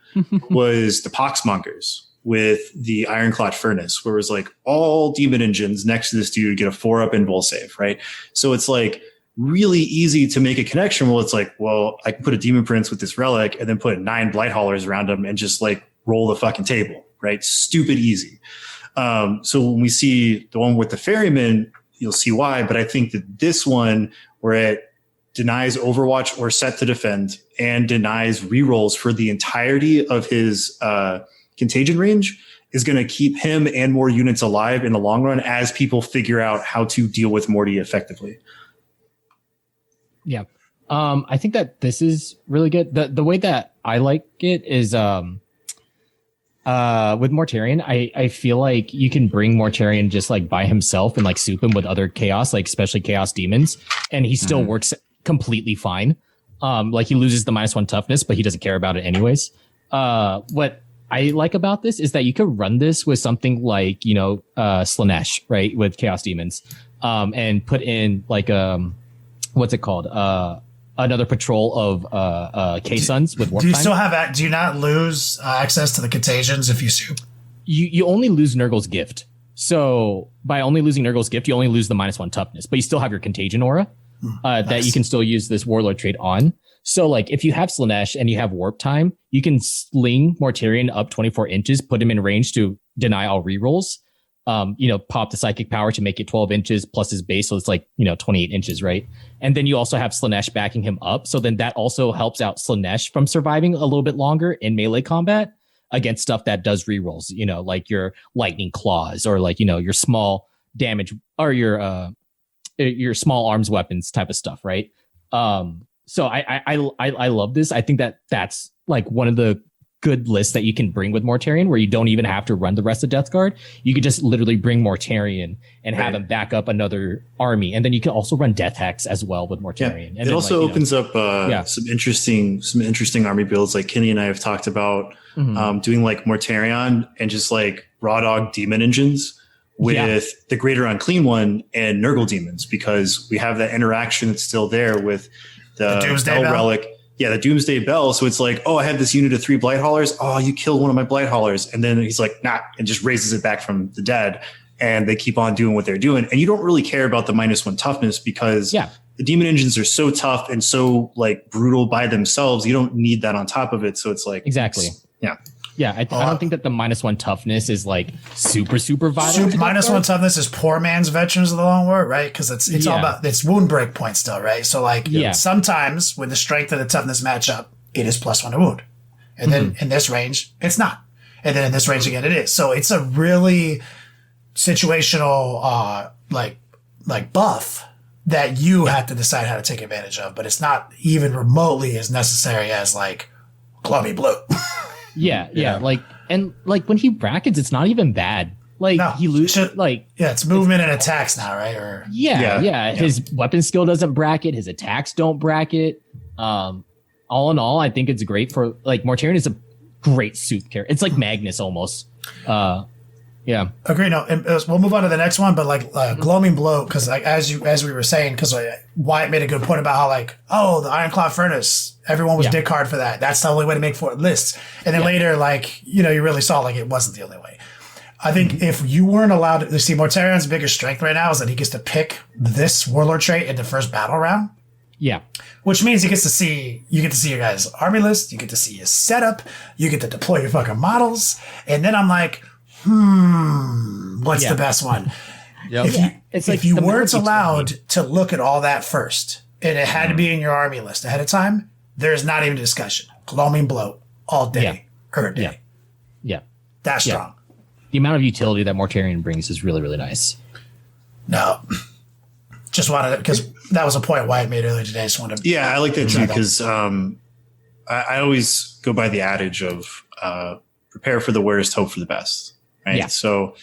was the Poxmongers with the Ironclad Furnace, where it was like all demon engines next to this dude get a 4-up invul save. Right. So it's like really easy to make a connection where it's like, well, I can put a Demon Prince with this relic and then put 9 Blight Haulers around him and just like roll the fucking table. Right. Stupid easy. So when we see the one with the ferryman, you'll see why. But I think that this one where it denies Overwatch or Set to Defend and denies rerolls for the entirety of his contagion range is going to keep him and more units alive in the long run as people figure out how to deal with Morty effectively. Yeah. I think that this is really good. The way that I like it is with Mortarion, I feel like you can bring Mortarion just like by himself and like soup him with other chaos, like especially chaos demons, and he still works completely fine. Like he loses the -1 toughness, but he doesn't care about it anyways. What I like about this is that you could run this with something like, Slaanesh, right? With chaos demons, and put in like, what's it called? Another patrol of K-Suns with warp time. Do you not lose access to the contagions if you soup? You only lose Nurgle's gift. So by only losing Nurgle's gift, you only lose the -1 toughness, but you still have your contagion aura that you can still use this warlord trait on. So like if you have Slaanesh and you have warp time, you can sling Mortarion up 24 inches, put him in range to deny all rerolls. Pop the psychic power to make it 12 inches plus his base. So it's like, 28 inches, right? And then you also have Slaanesh backing him up. So then that also helps out Slaanesh from surviving a little bit longer in melee combat against stuff that does rerolls, like your lightning claws or like, your small damage or your small arms weapons type of stuff, right? So I love this. I think that's like one of the good lists that you can bring with Mortarion, where you don't even have to run the rest of Deathguard. You could just literally bring Mortarion and have him back up another army, and then you can also run Death Hex as well with Mortarion. Yeah. And it also opens up some interesting army builds. Like Kenny and I have talked about doing like Mortarion and just like raw dog demon engines with the Greater Unclean One and Nurgle demons, because we have that interaction that's still there with the Doomsday Bell relic. Yeah, the Doomsday Bell. So it's like, oh, I have this unit of 3 Blight Haulers. Oh, you killed one of my Blight Haulers. And then he's like, nah, and just raises it back from the dead. And they keep on doing what they're doing. And you don't really care about the -1 toughness because the demon engines are so tough and so like brutal by themselves. You don't need that on top of it. So it's like, exactly. Yeah, I don't think that the -1 toughness is like super vital. -1 toughness is poor man's Veterans of the Long War, right? Because it's all about it's wound break point still, right? So like sometimes when the strength and the toughness match up, it is +1 to wound, and then in this range it's not, and then in this range again it is. So it's a really situational like buff that you have to decide how to take advantage of, but it's not even remotely as necessary as like Glummy Blue. Yeah. Like when he brackets, it's not even bad Like No, he loses. Like it's movement and attacks now, right? Or yeah. His weapon skill doesn't bracket. His attacks don't bracket. All in all, I think it's great for like Mortarion is a great suit character. It's like Magnus almost. Yeah. Agree. No, and we'll move on to the next one, but like Gloaming Blow, because like as we were saying, because Wyatt made a good point about how like, oh, the Ironclad Furnace, everyone was dick hard for that. That's the only way to make lists. And then later, like, you know, you really saw like it wasn't the only way. I think if you weren't allowed to see Mortarion's biggest strength right now is that he gets to pick this warlord trait in the first battle round. Yeah. Which means you get to see your guys' army list, you get to see his setup, you get to deploy your fucking models, and then I'm like, what's the best one? Yep. If you weren't allowed to look at all that first, and it had to be in your army list ahead of time, there's not even a discussion. Gloaming Blow all day, every day. Yeah. That's strong. The amount of utility that Mortarion brings is really, really nice. No. Just wanted it because that was a point Wyatt made earlier today. I just wanted to. Yeah, I like that too because I always go by the adage of prepare for the worst, hope for the best. Right. Yeah. So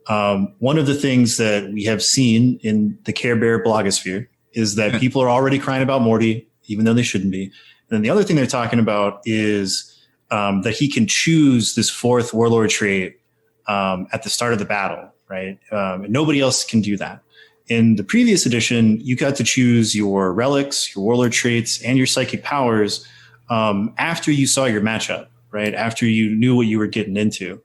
one of the things that we have seen in the Care Bear blogosphere is that people are already crying about Morty, even though they shouldn't be. And then the other thing they're talking about is that he can choose this fourth warlord trait at the start of the battle. Right. And nobody else can do that. In the previous edition, you got to choose your relics, your warlord traits, and your psychic powers after you saw your matchup, right? After you knew what you were getting into.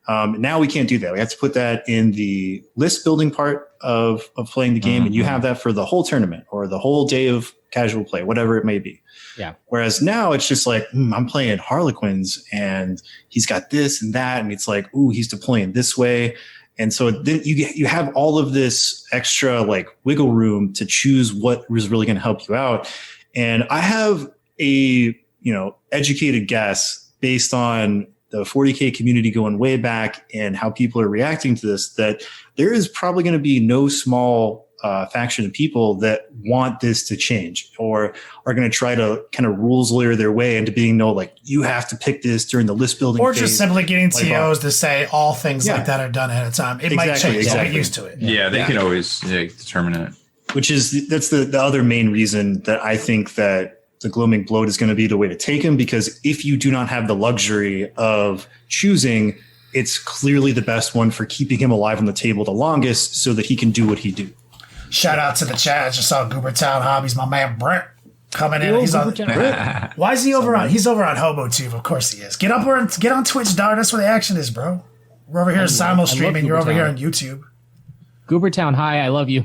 Now we can't do that. We have to put that in the list building part of playing the game, and you have that for the whole tournament or the whole day of casual play, whatever it may be. Yeah. Whereas now it's just like, I'm playing Harlequins, and he's got this and that, and it's like, ooh, he's deploying this way. And so then you have all of this extra like wiggle room to choose what was really going to help you out. And I have a, educated guess based on the 40K community going way back and how people are reacting to this, that there is probably going to be no small faction of people that want this to change or are going to try to kind of rules lawyer their way into being you have to pick this during the list building or phase. just simply getting TOs to say all things like that are done ahead of time. It might change. Exactly. Get used to it. Yeah, they can always determine it. That's the other main reason that I think that the Gloaming Bloat is going to be the way to take him, because if you do not have the luxury of choosing, it's clearly the best one for keeping him alive on the table the longest so that he can do what he do. Shout out to the chat. I just saw Goobertown Hobbies, my man Brent coming in. He's on. Why is he over on? He's over on HoboTube. Of course he is. Get on Twitch, dog. That's where the action is, bro. We're over here simul streaming. You're over here on YouTube. Goobertown, hi, I love you.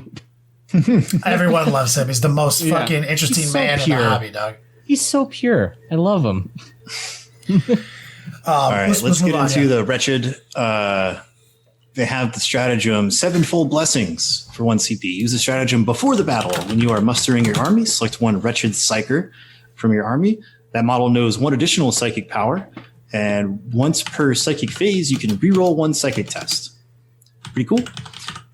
Everyone loves him. He's the most fucking interesting man in the hobby, dog. He's so pure. I love him. All right, let's get into the wretched. They have the stratagem Sevenfold Blessings for 1 CP. Use the stratagem before the battle. When you are mustering your army, select one Wretched Psyker from your army. That model knows one additional psychic power. And once per psychic phase, you can reroll one psychic test. Pretty cool.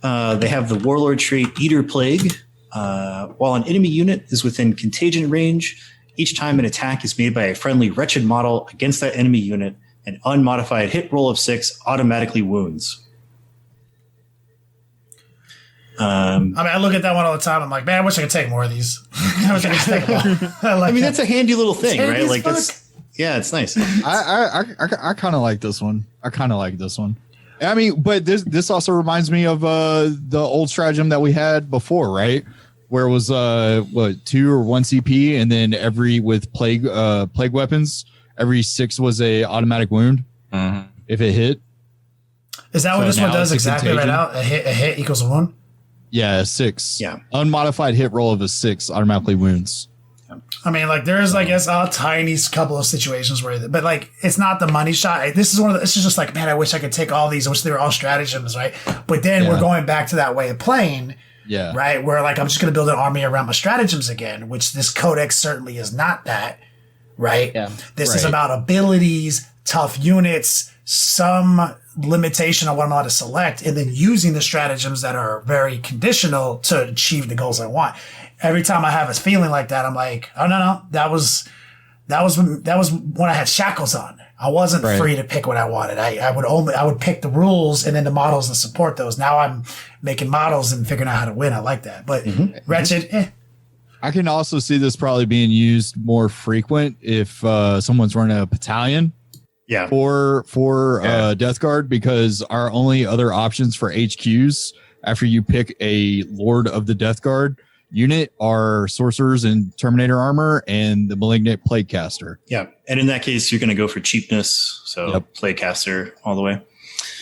They have the Warlord trait Eater Plague. While an enemy unit is within contagion range, each time an attack is made by a friendly Wretched model against that enemy unit, an unmodified hit roll of 6 automatically wounds. I look at that one all the time. I'm like, man, I wish I could take more of these. I wish I could take more. That's a handy little thing, right? Like it's nice. I kind of like this one. I mean, but this also reminds me of the old stratagem that we had before, right? Where it was 2 or 1 CP, and then with plague weapons, every 6 was a automatic wound if it hit. Is that what this one does exactly right now? A hit equals a wound? Yeah, 6. Yeah. Unmodified hit roll of a 6 automatically wounds. I mean, there's a tiny couple of situations where, but it's not the money shot. This is this is just man, I wish I could take all these. I wish they were all stratagems, right? But then we're going back to that way of playing, right? Where I'm just going to build an army around my stratagems again, which this codex certainly is not that, right? Yeah. This is about abilities, tough units, some limitation on what I'm allowed to select, and then using the stratagems that are very conditional to achieve the goals I want. Every time I have a feeling like that, I'm like, oh no, that was when I had shackles on. I wasn't free to pick what I wanted. I would pick the rules and then the models and support those. Now I'm making models and figuring out how to win. I like that. But Wretched, I can also see this probably being used more frequent if someone's running a battalion. Yeah. For Deathguard, because our only other options for HQs after you pick a Lord of the Deathguard unit are sorcerers and Terminator armor and the malignant plaguecaster. Yeah, and in that case, you're going to go for cheapness, so plaguecaster all the way.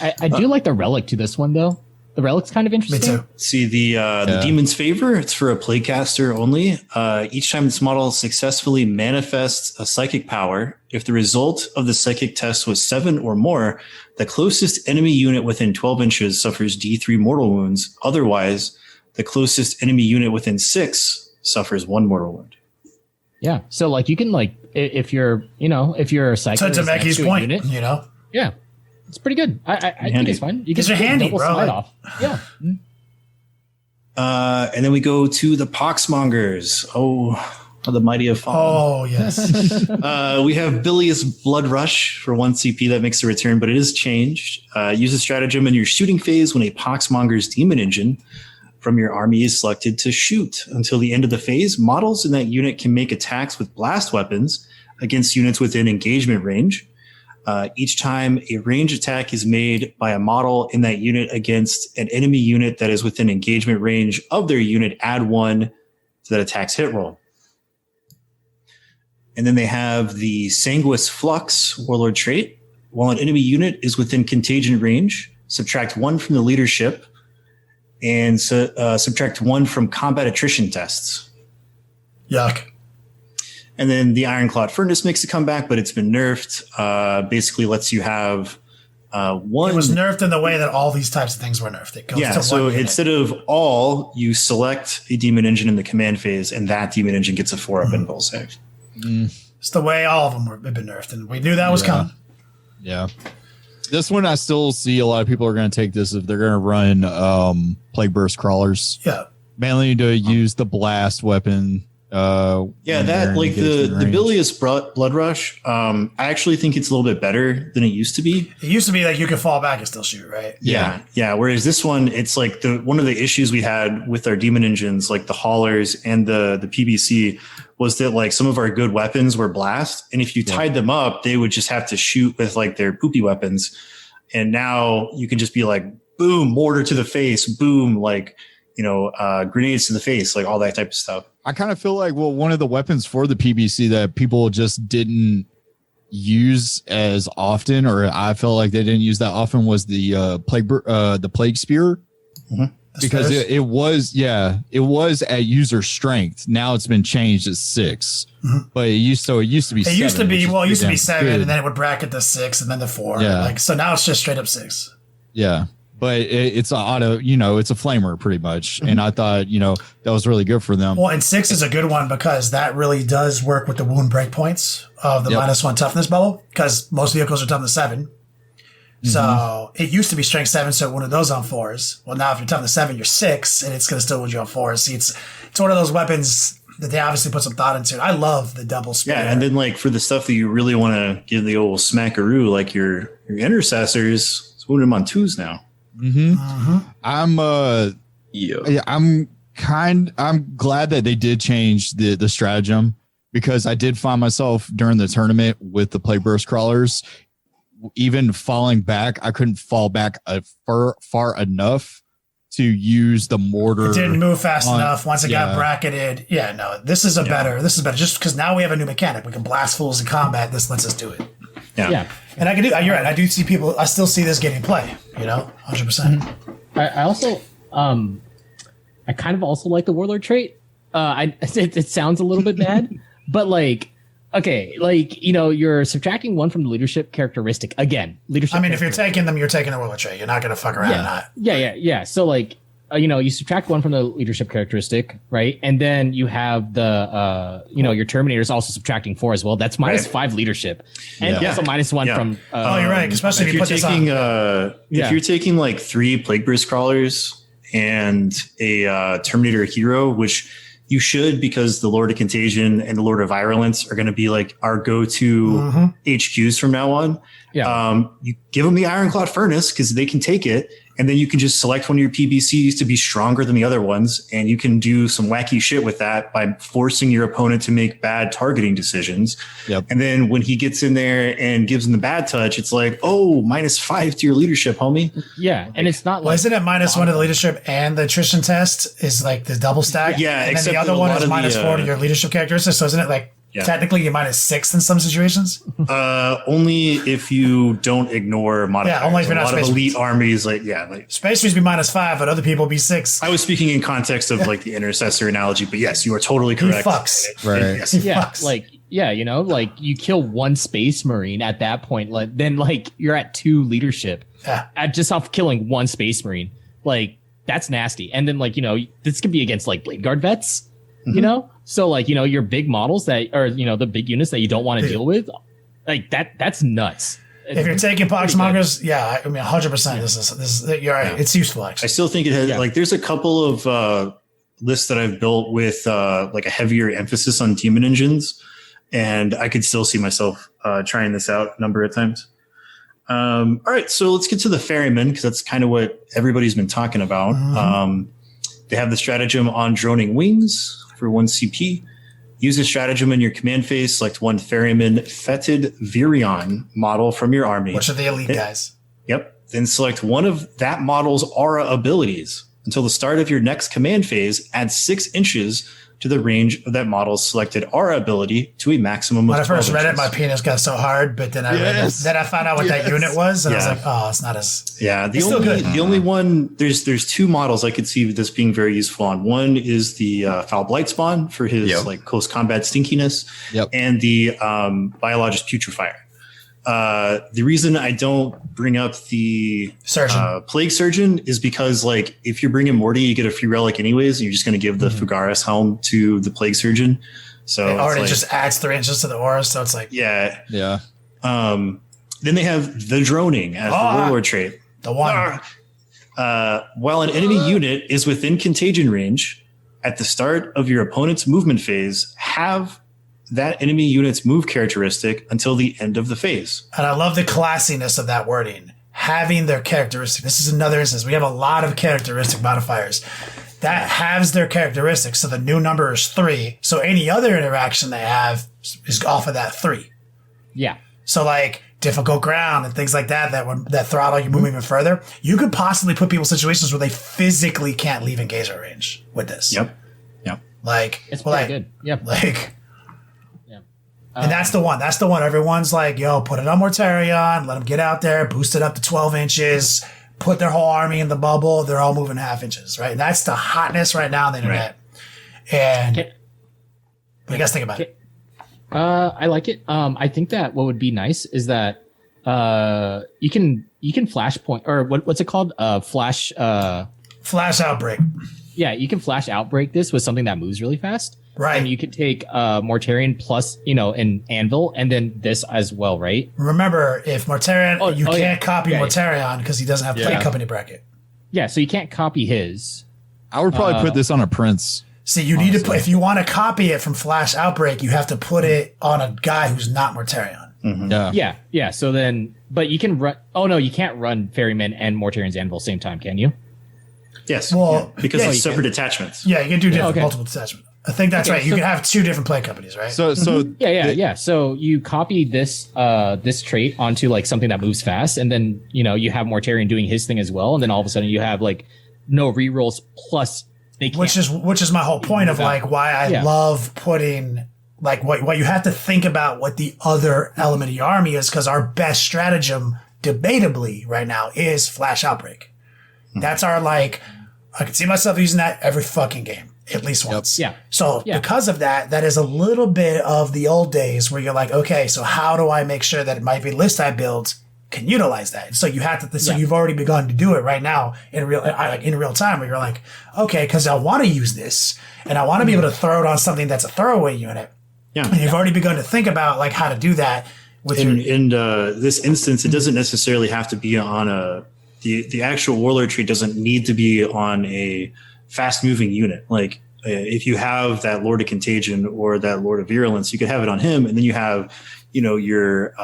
I do like the relic to this one though. The relic's kind of interesting. Me too. See the Demon's Favor. It's for a plaguecaster only. Each time this model successfully manifests a psychic power, if the result of the psychic test was 7 or more, the closest enemy unit within 12 inches suffers D3 mortal wounds. Otherwise, the closest enemy unit within 6 suffers 1 mortal wound. Yeah. So like you can like if you're a psychic. To Mackey's point, unit, Yeah. It's pretty good. I think it's fine. You can you're handy, double bro. slide off. Yeah. And then we go to the Poxmongers. Oh, the mighty have fallen. Oh, yes. We have Bilious Blood Rush for 1 CP that makes a return, but it is changed. Use a stratagem in your shooting phase when a Poxmonger's demon engine from your army is selected to shoot. Until the end of the phase, models in that unit can make attacks with blast weapons against units within engagement range. Each time a range attack is made by a model in that unit against an enemy unit that is within engagement range of their unit, add 1 to that attack's hit roll. And then they have the Sanguis Flux Warlord trait. While an enemy unit is within contagion range, subtract 1 from the leadership and subtract 1 from combat attrition tests. Yuck. And then the Ironclad Furnace makes a comeback, but it's been nerfed. Basically lets you have 1. It was nerfed in the way that all these types of things were nerfed. It goes to so 1 unit. instead of all, you select a demon engine in the command phase, and that demon engine gets a 4-up invul save. It's the way all of them have been nerfed, and we knew that was coming. Yeah. This one, I still see a lot of people are going to take this if they're going to run Plague Burst Crawlers. Yeah. Mainly to use the blast weapon. That like the Bilious Blood Rush. I actually think it's a little bit better than it used to be. It used to be like you could fall back and still shoot, right? Yeah. Whereas this one, it's like one of the issues we had with our demon engines, like the haulers and the PBC, was that like some of our good weapons were blast, and if you tied them up, they would just have to shoot with like their poopy weapons. And now you can just be like, boom, mortar to the face, boom, like grenades to the face, like all that type of stuff. I kind of feel like, one of the weapons for the PBC that people just didn't use as often, or I felt like they didn't use that often, was the plague spear, because it was at user strength. Now it's been changed at 6, but it used to be. It used to be 7, good. and then it would bracket the 6, and then the 4. Yeah. So now it's just straight up 6. Yeah. But it's an auto, it's a flamer pretty much. And I thought, that was really good for them. Well, and 6 is a good one because that really does work with the wound breakpoints of the -1 toughness bubble, because most vehicles are toughness 7. So it used to be strength 7, so it wounded those on 4s. Well, now if you're toughness 7, you're 6, and it's going to still wound you on 4s. See, it's one of those weapons that they obviously put some thought into. I love the double spear. Yeah, and then like for the stuff that you really want to give the old smackaroo, like your intercessors, it's wounded them on 2s now. I'm glad that they did change the stratagem, because I did find myself during the tournament with the Plague Burst Crawlers, even falling back. I couldn't fall back far enough to use the mortar. It didn't move fast enough once it got bracketed. Yeah, no, this is better just because now we have a new mechanic. We can blast fools in combat. This lets us do it. Yeah. And I can do. You're right. I do see people. I still see this getting play. 100%. I also, I kind of also like the Warlord trait. It sounds a little bit bad, but like, okay, like, you're subtracting 1 from the leadership characteristic. Again, leadership. I mean, if you're taking them, you're taking the Warlord trait. You're not going to fuck around and not. Yeah. So like, you subtract 1 from the leadership characteristic, right? And then you have the, your Terminator is also subtracting 4 as well. That's -5 leadership, and also -1 from. You're right. Especially if you put this on. If you're taking like 3 Plague Burst Crawlers and a Terminator hero, which You should, because the Lord of Contagion and the Lord of Virulence are going to be like our go-to HQs from now on. Yeah. You give them the Ironclad Furnace because they can take it, and then you can just select one of your PBCs to be stronger than the other ones, and you can do some wacky shit with that by forcing your opponent to make bad targeting decisions. Yep. And then when he gets in there and gives him the bad touch, it's like, oh, -5 to your leadership, homie. Yeah, and it's not Well, like isn't it -1 to the leadership and the attrition test is like the double stack? Yeah, and then except the other that a one lot is of the, -4 to your leadership characteristics. So isn't it like technically you're -6 in some situations? Only if you don't ignore modifiers. Yeah, only if you're a not lot of Space elite armies, like Space Marines be -5, but other people be 6. I was speaking in context of like the intercessor analogy, but yes, you are totally correct. He fucks. Right. Yes. yeah, fucks. like yeah, you know, like you kill one Space Marine at that point, like then like you're at 2 leadership Yeah. at just off killing one Space Marine. Like that's nasty. And then like, you know, this could be against like Blade Guard vets, you know? So like, you know, your big models that are, you know, the big units that you don't want to deal with, like that's nuts. If you're taking Poxmongers, yeah, I mean, 100%. This is you're right. It's useful I actually. still think it has like there's a couple of lists that I've built with like a heavier emphasis on demon engines, and I could still see myself trying this out a number of times. All right, so let's get to the ferryman because that's kind of what everybody's been talking about. They have the stratagem on droning wings for 1 CP. Use a stratagem in your command phase. Select one ferryman fetid Virion model from your army. Which are the elite guys? Yep. Then select one of that model's aura abilities. Until the start of your next command phase, add 6 inches to the range of that model's selected aura ability to a maximum of 12 When I first read it, inches. my penis got so hard, but then I read it, then I found out what that unit was, and I was like, oh, it's not as The still only good. the only one there's 2 models I could see this being very useful on. One is the Foul Blight Spawn for his like close combat stinkiness, and the Biologist Putrefier. The reason I don't bring up the Surgeon. Plague Surgeon is because like if you're bringing Morty, you get a free relic anyways, and you're just going to give the Fugaris helm to the Plague Surgeon. So it it's already like, just adds 3 inches to the aura, so it's like yeah. Yeah. Then they have the droning as the warlord trait. the one. While an enemy unit is within contagion range, at the start of your opponent's movement phase, have that enemy unit's move characteristic until the end of the phase. And I love the classiness of that wording. Having their characteristic. This is another instance. We have a lot of characteristic modifiers. That halves their characteristics. So the new number is 3. So any other interaction they have is off of that 3. Yeah. So like difficult ground and things like that that throttle you move even further. You could possibly put people in situations where they physically can't leave engagement range with this. Yep. Like It's pretty good. Yep. Like and that's the one. That's the one. Everyone's like, yo, put it on Mortarion, let them get out there, boost it up to 12 inches, put their whole army in the bubble. They're all moving ½ inches, right? And that's the hotness right now on the internet. And what do you guys think about it? I like it. I think that what would be nice is that you can flashpoint or what's it called? Flash Outbreak. Yeah, you can flash outbreak this with something that moves really fast. Right. And you could take Mortarion plus, an anvil and then this as well, right? Remember, if Mortarion, you can't copy Yeah, Mortarion because he doesn't have play company bracket. Yeah, so you can't copy his. I would probably put this on a prince. See, you need to put, if you want to copy it from Flash Outbreak, you have to put it on a guy who's not Mortarion. Yeah. So then, but you can run. Oh no, you can't run Ferryman and Mortarion's anvil same time, can you? Yes. Well, because yeah, it's separate attachments. Yeah, you can do multiple attachments. I think that's right. You can have 2 different play companies, right? So Yeah. So you copy this this trait onto like something that moves fast, and then you have Mortarion doing his thing as well, and then all of a sudden you have like no rerolls plus they can't. Which is my whole point of like why I love putting like what you have to think about what the other element of your army is, because our best stratagem debatably right now is Flash Outbreak. That's our like I can see myself using that every fucking game. At least once. Yeah. So because of that, that is a little bit of the old days where you're like, okay, so how do I make sure that my list I build can utilize that? So you have to. So you've already begun to do it right now in real time, where you're like, okay, because I want to use this and I want to be able to throw it on something that's a throwaway unit. Yeah. And you've already begun to think about like how to do that with in this instance. It doesn't necessarily have to be on the actual warlord tree doesn't need to be on a fast moving unit. Like if you have that Lord of Contagion or that Lord of Virulence, you could have it on him, and then you have, your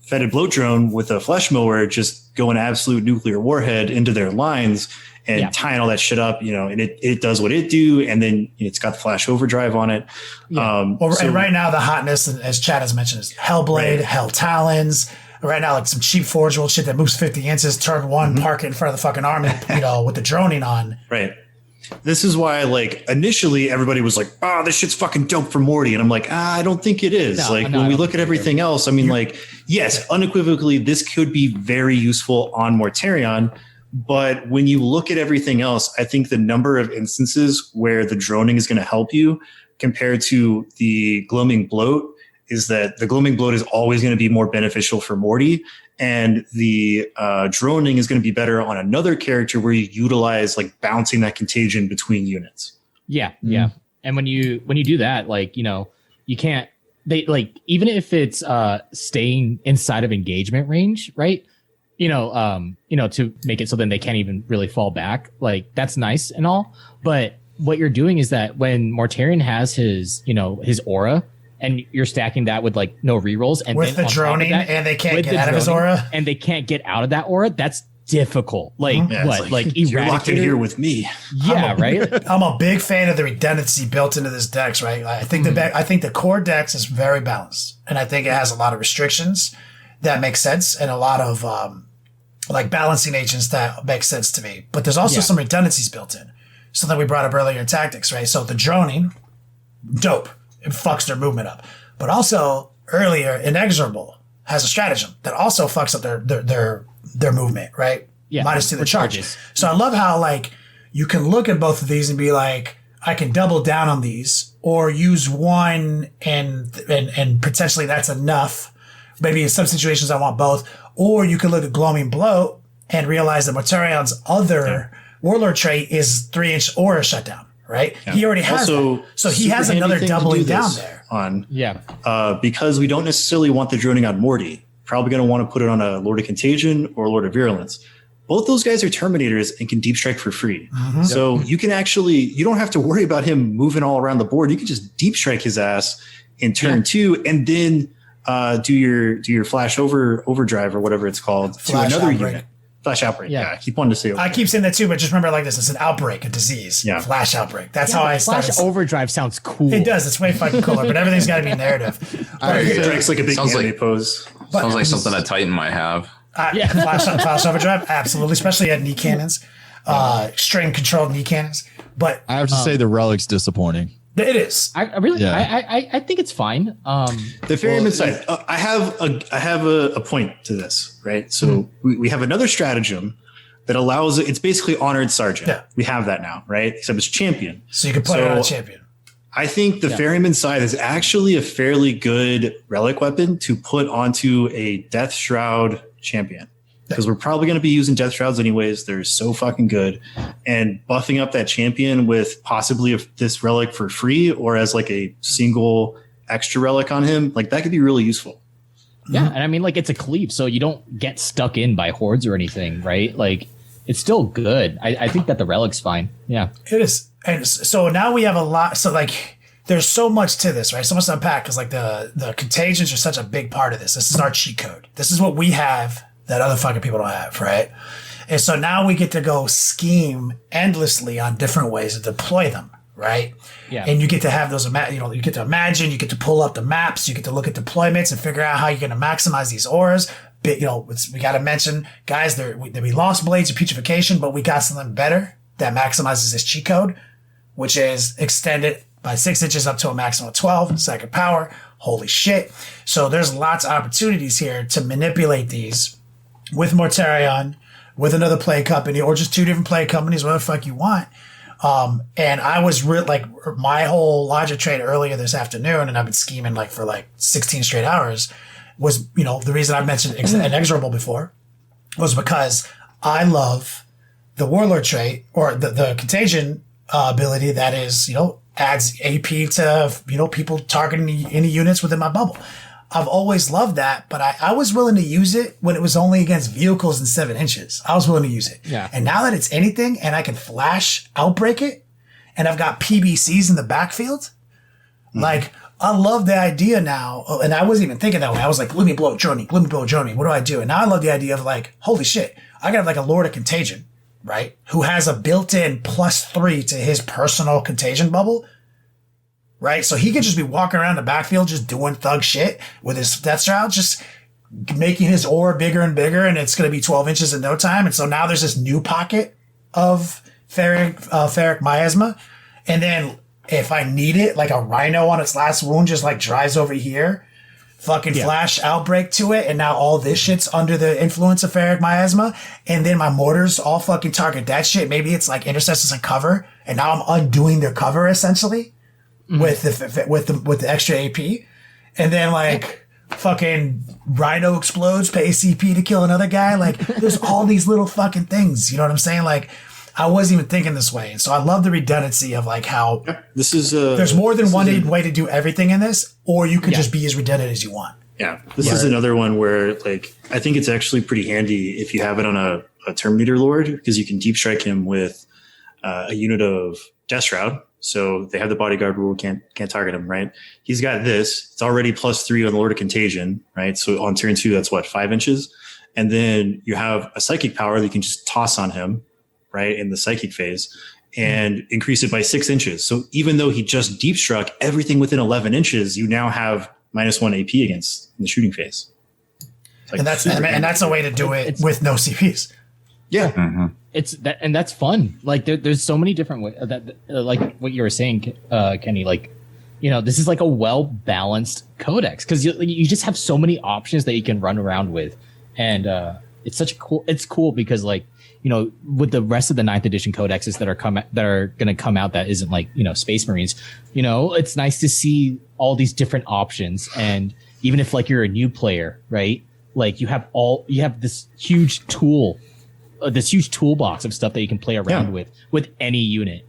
fetid bloat drone with a flesh mower just going absolute nuclear warhead into their lines and tying all that shit up, and it does what it do, and then it's got the flash overdrive on it. Yeah. And right now the hotness, as Chad has mentioned, is Hellblade, Hell Talons. Right now, like some cheap Forge World shit that moves 50 inches, turn one, park it in front of the fucking army, with the droning on. Right. This is why, initially everybody was like, "Oh, this shit's fucking dope for Morty," and I'm like, I don't think it is. When we look at everything else, I mean, yes, unequivocally, this could be very useful on Mortarion, but when you look at everything else, I think the number of instances where the droning is going to help you compared to the gloaming bloat is that the gloaming bloat is always going to be more beneficial for Morty, and the droning is going to be better on another character where you utilize bouncing that contagion between units. Yeah, yeah. And when you do that, you can't. Even if it's staying inside of engagement range, right? To make it so then they can't even really fall back. That's nice and all, but what you're doing is that when Mortarion has his aura, and you're stacking that with no rerolls, and with then the droning, and they can't get out of his aura, and they can't get out of that aura. That's difficult. You're locked in here with me. Yeah, right. I'm a big fan of the redundancy built into this dex. Right, I think the core dex is very balanced, and I think it has a lot of restrictions that make sense, and a lot of balancing agents that make sense to me. But there's also some redundancies built in, something we brought up earlier in tactics. Right, so the droning, dope. It fucks their movement up. But also, earlier, Inexorable has a stratagem that also fucks up their movement, right? Yeah. -2 the charges. So I love how, you can look at both of these and be like, I can double down on these, or use one and potentially that's enough. Maybe in some situations I want both. Or you can look at Gloaming Bloat and realize that Mortarion's other Warlord trait is 3-inch aura shutdown. Right, he already has that. So he has another doubling down there. Because we don't necessarily want the droning on Morty. Probably going to want to put it on a Lord of Contagion or Lord of Virulence. Both those guys are Terminators and can deep strike for free. So you can you don't have to worry about him moving all around the board. You can just deep strike his ass in turn 2, and then do your flash overdrive or whatever it's called to another unit. Flash outbreak. Yeah. I keep wanting to say I keep saying that too, but just remember this. It's an outbreak, a disease. Yeah. Flash outbreak. That's how I started. Flash overdrive sounds cool. It does. It's way fucking cooler, but everything's got to be narrative. Drake's like a big anime pose. Sounds like something a Titan might have. Flash overdrive. Absolutely. Especially at knee cannons. String controlled knee cannons. But I have to say the relic's disappointing. It is. I really, I think it's fine. The ferryman side. I have a point to this, right? So we have another stratagem that allows it's basically Honored Sergeant. Yeah. We have that now, right? Except it's champion. So you can put it on a champion. I think the ferryman side is actually a fairly good relic weapon to put onto a Death Shroud champion. Because we're probably going to be using Death Shrouds anyways. They're so fucking good. And buffing up that champion with possibly this relic for free or as a single extra relic on him, that could be really useful. Yeah, and I mean, it's a cleave, so you don't get stuck in by hordes or anything, right? It's still good. I think that the relic's fine. Yeah. It is. And so now we have a lot. So, there's so much to this, right? So much to unpack because, the contagions are such a big part of this. This is our cheat code. This is what we have that other fucking people don't have, right? And so now we get to go scheme endlessly on different ways to deploy them, right? Yeah. And you get to have those, you get to imagine, you get to pull up the maps, you get to look at deployments and figure out how you're going to maximize these auras. But, we got to mention, guys, we lost Blades of Putrefaction, but we got something better that maximizes this cheat code, which is extended by 6 inches up to a maximum of 12 second power. Holy shit. So there's lots of opportunities here to manipulate these with Mortarion, with another play company, or just 2 different play companies, whatever the fuck you want. And I was my whole logic trade earlier this afternoon, and I've been scheming for 16 straight hours, was, the reason I mentioned Inexorable before was because I love the Warlord trait or the Contagion ability that is, adds AP to, people targeting any units within my bubble. I've always loved that, but I was willing to use it when it was only against vehicles in 7 inches. I was willing to use it. Yeah. And now that it's anything and I can flash outbreak it, and I've got PBCs in the backfield. Like, I love the idea now. And I wasn't even thinking that way. I was like, let me blow a journey. What do I do? And now I love the idea of like, holy shit, I got like a Lord of Contagion, right? Who has a built-in +3 to his personal contagion bubble, right? So he could just be walking around the backfield, just doing thug shit with his death shroud, just making his aura bigger and bigger. And it's going to be 12 inches in no time. And so now there's this new pocket of ferric miasma. And then if I need it, like a rhino on its last wound just like drives over here, fucking flash outbreak to it, and now all this shit's under the influence of ferric miasma, and then my mortars all fucking target that shit. Maybe it's like intercessors and cover, and now I'm undoing their cover essentially with the extra AP, and then like fucking rhino explodes, pay CP to kill another guy. Like there's all these little fucking things. You know what I'm saying? Like, I wasn't even thinking this way. And so I love the redundancy of like how this is there's more than one way to do everything in this, or you can just be as redundant as you want. Yeah. This is another one where like, I think it's actually pretty handy if you have it on a Terminator Lord, because you can deep strike him with a unit of Death Shroud. So they have the bodyguard rule, can't target him, right? He's got this. It's already +3 on the Lord of Contagion, right? So on turn 2, that's what, 5 inches? And then you have a psychic power that you can just toss on him, right, in the psychic phase, and increase it by 6 inches. So even though he just deep struck everything within 11 inches, you now have -1 AP against in the shooting phase. Like, and that's a way to do it with no CPs. Yeah. Mm-hmm. It's that, and that's fun. Like there's so many different ways that, like what you were saying, Kenny, like, you know, this is like a well-balanced codex because you just have so many options that you can run around with. And it's cool because like, you know, with the rest of the 9th edition codexes that are going to come out, that isn't like, you know, Space Marines, you know, it's nice to see all these different options. And even if like you're a new player, right? Like you have this huge toolbox of stuff that you can play around with any unit.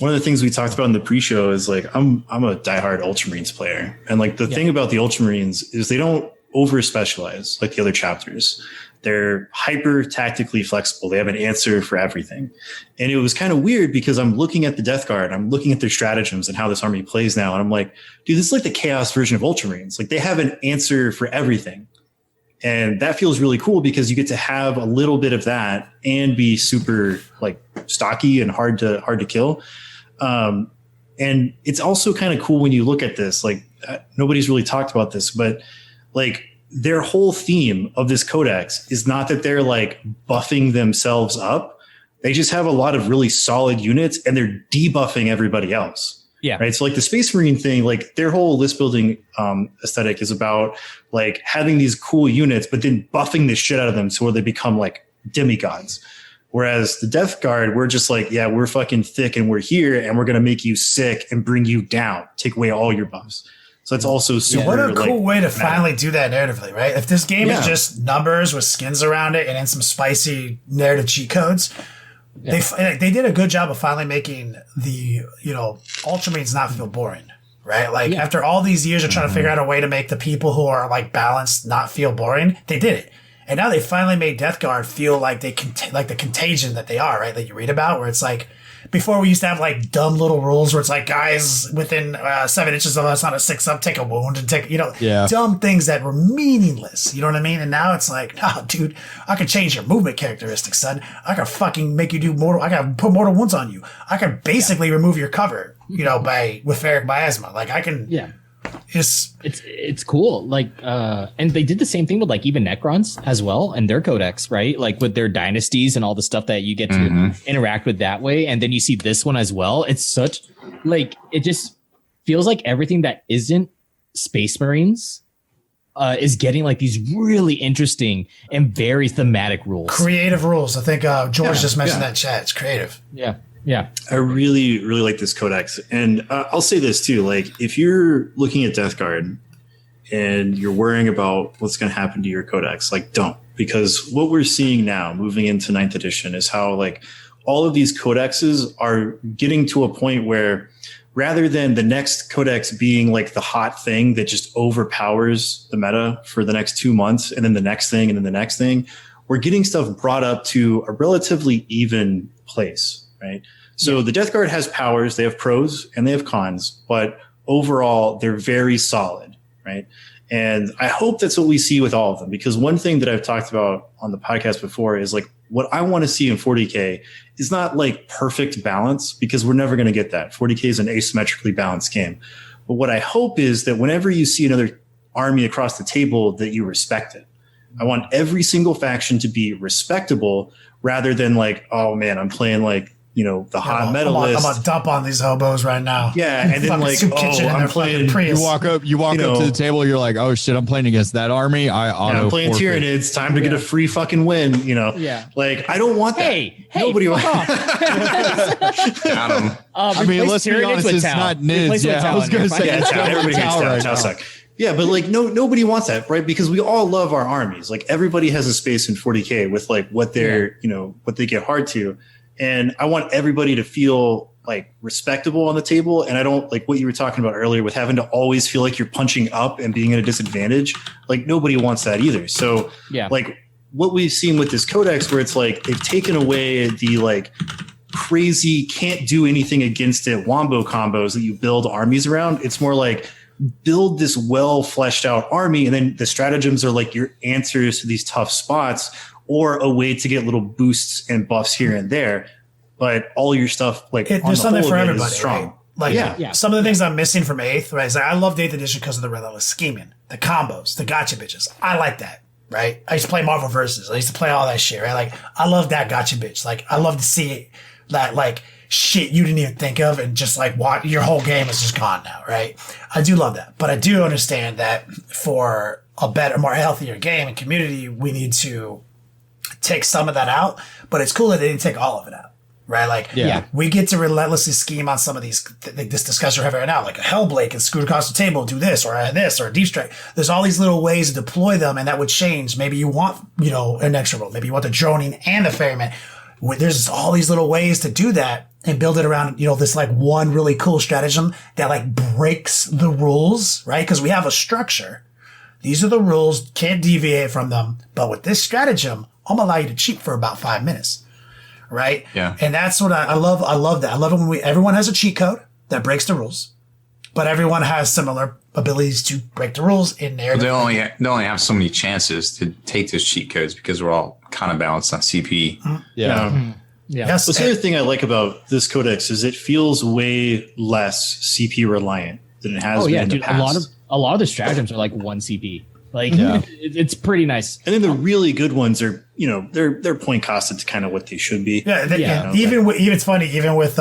One of the things we talked about in the pre-show is like, I'm a diehard Ultramarines player. And like the thing about the Ultramarines is they don't over specialize like the other chapters. They're hyper tactically flexible. They have an answer for everything. And it was kind of weird because I'm looking at the Deathguard, I'm looking at their stratagems and how this army plays now. And I'm like, dude, this is like the chaos version of Ultramarines. Like they have an answer for everything. And that feels really cool because you get to have a little bit of that and be super like stocky and hard to kill. And it's also kind of cool when you look at this, like nobody's really talked about this, but like their whole theme of this codex is not that they're like buffing themselves up. They just have a lot of really solid units and they're debuffing everybody else. Yeah. Right. So like the Space Marine thing, like their whole list building aesthetic is about like having these cool units, but then buffing the shit out of them to where they become like demigods. Whereas the Death Guard, we're just like, yeah, we're fucking thick and we're here and we're going to make you sick and bring you down, take away all your buffs. So it's also super. What a cool way to finally do that narratively, right? If this game is just numbers with skins around it and then some spicy narrative cheat codes, they did a good job of finally making the, you know, Ultramarines not feel boring, right? Like after all these years of trying to figure out a way to make the people who are like balanced not feel boring, they did it. And now they finally made Deathguard feel like like the contagion that they are, right? That you read about, where it's like, before we used to have like dumb little rules where it's like guys within 7 inches of us on a 6-up take a wound and take, you know, dumb things that were meaningless. You know what I mean? And now it's like, oh, dude, I can change your movement characteristics, son. I can fucking make you do mortal. I can put mortal wounds on you. I can basically remove your cover, you know, with ferric miasma. Like I can. Yeah. It's cool. Like, and they did the same thing with like even Necrons as well and their codex, right? Like with their dynasties and all the stuff that you get to interact with that way. And then you see this one as well. It's such like, it just feels like everything that isn't Space Marines is getting like these really interesting and very thematic rules. Creative rules. I think George just mentioned that in chat. It's creative. Yeah. Yeah. I really, really like this codex. And I'll say this too, like if you're looking at Deathguard and you're worrying about what's going to happen to your codex, like don't, because what we're seeing now moving into 9th edition is how like all of these codexes are getting to a point where rather than the next codex being like the hot thing that just overpowers the meta for the next 2 months and then the next thing and then the next thing, we're getting stuff brought up to a relatively even place. Right. So the Death Guard has powers, they have pros and they have cons, but overall they're very solid, right? And I hope that's what we see with all of them, because one thing that I've talked about on the podcast before is like what I want to see in 40K is not like perfect balance, because we're never going to get that. 40K is an asymmetrically balanced game. But what I hope is that whenever you see another army across the table, that you respect it. I want every single faction to be respectable rather than like, oh man, I'm playing like, you know, the hot medalist. I'm about to dump on these hobos right now. Yeah, and then like, oh, I'm playing. You walk up to the table. You're like, oh shit, I'm playing against that army. I'm playing Tyranids. Time to get a free fucking win. You know, like I don't want that. Hey, nobody wants. Got him. I mean, let's be honest, it's not Nids. Yeah, I was gonna say everybody hates Tau suck. Yeah, but like nobody wants that, right? Because we all love our armies. Like everybody has a space in 40K with like what they're, you know, what they get hard to. And I want everybody to feel like respectable on the table. And I don't like what you were talking about earlier with having to always feel like you're punching up and being at a disadvantage. Like nobody wants that either. So like what we've seen with this codex where it's like they've taken away the like crazy can't do anything against it wombo combos that you build armies around. It's more like build this well fleshed out army. And then the stratagems are like your answers to these tough spots, or a way to get little boosts and buffs here and there, but all your stuff like there's something for everybody. Strong, right? Like some of the things I'm missing from 8th, right? Is like I loved 8th edition because of the relentless scheming, the combos, the gotcha bitches. I like that, right? I used to play Marvel Versus. I used to play all that shit, right? Like I love that gotcha bitch. Like I love to see that like shit you didn't even think of, and just like what your whole game is just gone now, right? I do love that, but I do understand that for a better, more healthier game and community, we need to take some of that out, but it's cool that they didn't take all of it out, right? Like, we get to relentlessly scheme on some of these, this discussion we're having right now, like a Hellblade can scoot across the table, do this, or a Deep Strike. There's all these little ways to deploy them, and that would change. Maybe you want, you know, an extra role. Maybe you want the droning and the ferryman. There's all these little ways to do that and build it around, you know, this like one really cool stratagem that like breaks the rules, right? Because we have a structure. These are the rules, can't deviate from them. But with this stratagem, I'm gonna allow you to cheat for about 5 minutes, right? Yeah. And that's what I love. I love that. I love it when everyone has a cheat code that breaks the rules, but everyone has similar abilities to break the rules in there. They only have so many chances to take those cheat codes because we're all kind of balanced on CP. Mm-hmm. Yeah. Yes. What's the other thing I like about this codex is it feels way less CP reliant than it has been in the past. A lot of the stratagems are like 1 CP. Like it's pretty nice. And then the really good ones are, you know, they're point costed to kind of what they should be. Even it's funny, even with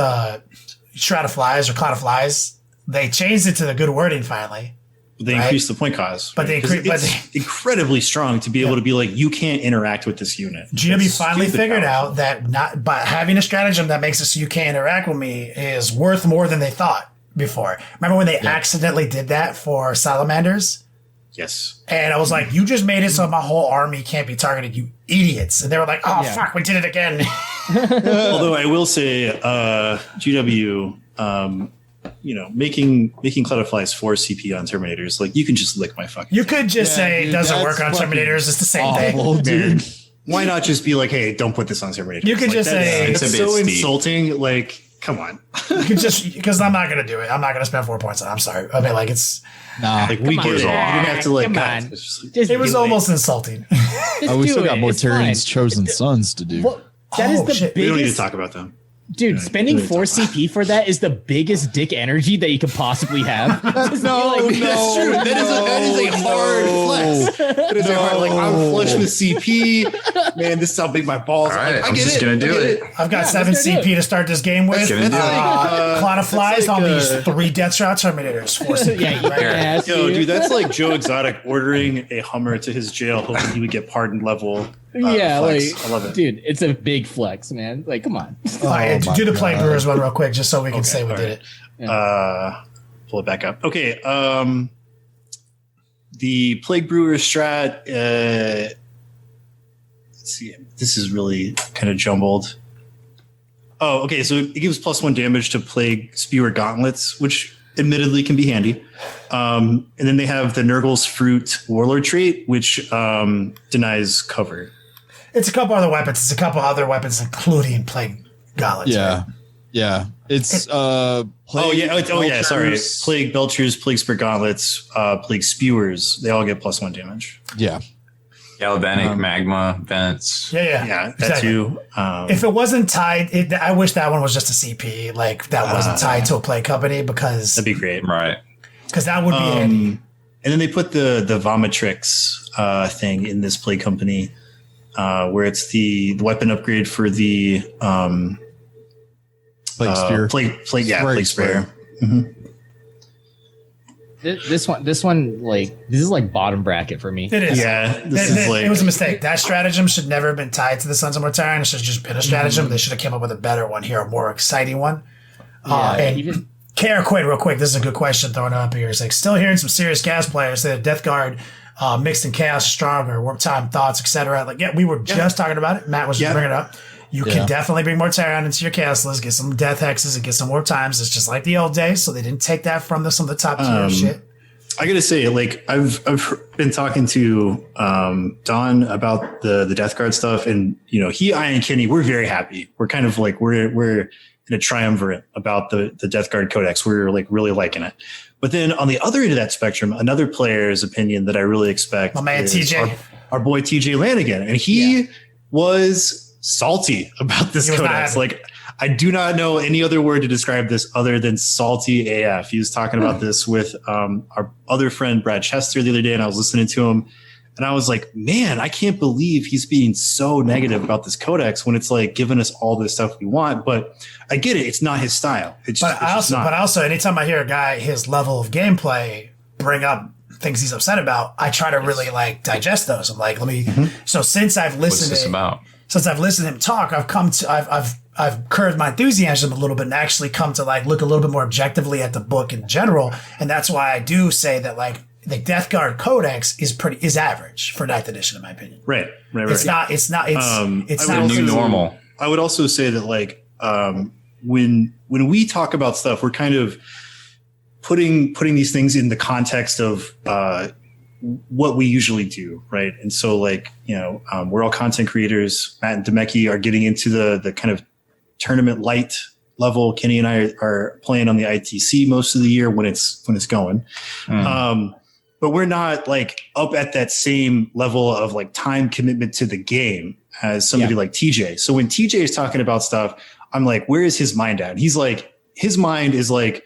Shroud of Flies or Cloud of Flies, they changed it to the good wording finally. They increased the point cost. But right? It's incredibly strong to be able to be like, you can't interact with this unit. GW finally figured out that not by having a stratagem that makes it so you can't interact with me is worth more than they thought before. Remember when they accidentally did that for salamanders? Yes. And I was like, you just made it so my whole army can't be targeted, you idiots. And they were like, oh, fuck, we did it again. Although I will say, GW, you know, making Cloud of Flies 4 CP on Terminators, like, you can just lick my fucking... You could just say it doesn't work on Terminators. It's the same thing. Dude. Why not just be like, hey, don't put this on Terminators? You could just say... It's so insulting. Like, come on. You could just... Because I'm not going to do it. I'm not going to spend 4 points on it. I'm sorry. I mean, like, it's... Nah, like we get it. You didn't have to like. It was almost insulting. We still got Mortarion's chosen sons to do. Well, that is the biggest. We don't need to talk about them. Dude, spending 4 CP for that is the biggest dick energy that you could possibly have. That is a hard flex. That is a hard, like, I'm flush with CP. Man, this is how big my balls are. Right, I'm just going to do it. I've got 7 CP to start this game with. Cloud of Flies on these 3 Death Shroud Terminators. 4 CP. Yo, dude, that's like Joe Exotic ordering a Hummer to his jail, hoping he would get pardoned level. Flex. Like, I love it. Dude, it's a big flex, man. Like, come on. Do the Plague Brewers one real quick, just so we can say we did it. Pull it back up. Okay. The Plague Brewer strat. Let's see. This is really kind of jumbled. Oh, okay. So it gives +1 damage to Plague Spewer Gauntlets, which admittedly can be handy. And then they have the Nurgle's Fruit Warlord trait, which denies cover. It's a couple other weapons. It's a couple other weapons, including Plague Gauntlets. Yeah. Right? Yeah, it's Plague sorry. Plague Belchers, Plague Spear Gauntlets, Plague Spewers. They all get +1 damage. Yeah. Galvanic, Magma, Vents. Yeah, that exactly. too. If it wasn't tied, I wish that one was just a CP. Like that wasn't tied to a play company because that'd be great, right? Because that would be handy. And then they put the Vomitrix thing in this play company, where it's the weapon upgrade for the Plague Spear. Plague Spear. Mm-hmm. This one, like this is like bottom bracket for me. It is. Yeah, it was a mistake. That stratagem should never have been tied to the Sons of Mortarion. It should have just been a stratagem. They should have came up with a better one here, a more exciting one. And Care Quid, real quick. This is a good question throwing it up here. It's like still hearing some serious gas players say that Deathguard mixed in chaos is stronger, warp time thoughts, etc. Like, we were just talking about it. Matt was just bringing it up. You can definitely bring Mortarion into your chaos list, get some death hexes, and get some warp times. It's just like the old days, so they didn't take that from some of the top tier shit. I gotta say, like I've been talking to Don about the Deathguard stuff, and I and Kenny, we're very happy. We're kind of like we're in a triumvirate about the Deathguard Codex. We're like really liking it. But then on the other end of that spectrum, another player's opinion that I really expect, my man TJ, our boy TJ Lanigan, and he was salty about this Codex. Like, I do not know any other word to describe this other than salty AF. He was talking about this with our other friend Brad Chester the other day, and I was listening to him, and I was like, man, I can't believe he's being so negative about this Codex when it's like giving us all this stuff we want. But I get it; it's not his style. But also, anytime I hear a guy his level of gameplay bring up things he's upset about, I try to really like digest those. I'm like, let me. So since I've listened to him talk, I've curbed my enthusiasm a little bit and actually come to like look a little bit more objectively at the book in general. And that's why I do say that like the Deathguard Codex is average for 9th edition, in my opinion. Right. It's not the new normal. I would also say that like, when we talk about stuff, we're kind of putting these things in the context of, what we usually do. Right. And so like, we're all content creators. Matt and Demeki are getting into the kind of tournament light level. Kenny and I are playing on the ITC most of the year when it's going. But we're not like up at that same level of like time commitment to the game as somebody like TJ. So when TJ is talking about stuff, I'm like, where is his mind at? And he's like, his mind is like,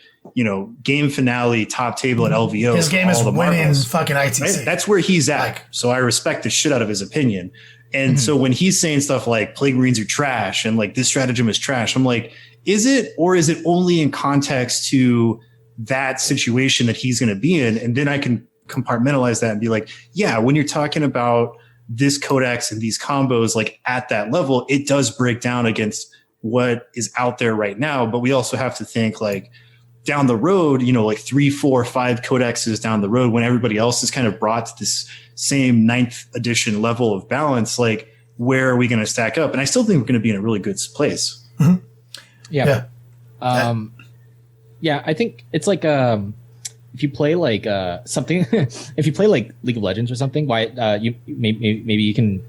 game finale, top table at LVO. His game is winning fucking ITC. Right? That's where he's at. So I respect the shit out of his opinion. And so when he's saying stuff like Plague Marines are trash and like this stratagem is trash, I'm like, is it, or is it only in context to that situation that he's going to be in? And then I can compartmentalize that and be like, yeah, when you're talking about this codex and these combos, like at that level, it does break down against what is out there right now. But we also have to think like down the road, like 3, 4, 5 codexes down the road when everybody else is kind of brought to this same 9th edition level of balance, like where are we going to stack up? And I still think we're going to be in a really good place. Mm-hmm. Yeah. I think it's like, if you play like something, if you play like League of Legends or something, you maybe you can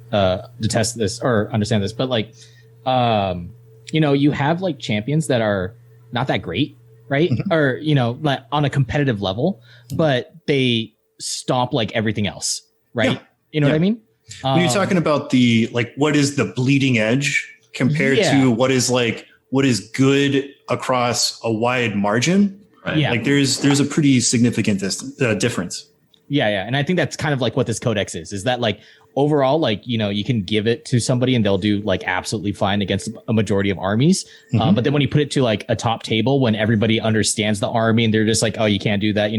detest this or understand this, but like, you have like champions that are not that great, right? Or like on a competitive level, but they stomp like everything else, right? You know what I mean? When you're talking about the like, what is the bleeding edge compared to what is good across a wide margin? Right. Yeah. Like there's a pretty significant difference. Yeah. And I think that's kind of like what this codex is that like overall, like, you can give it to somebody and they'll do like absolutely fine against a majority of armies. But then when you put it to like a top table, when everybody understands the army and they're just like, oh, you can't do that,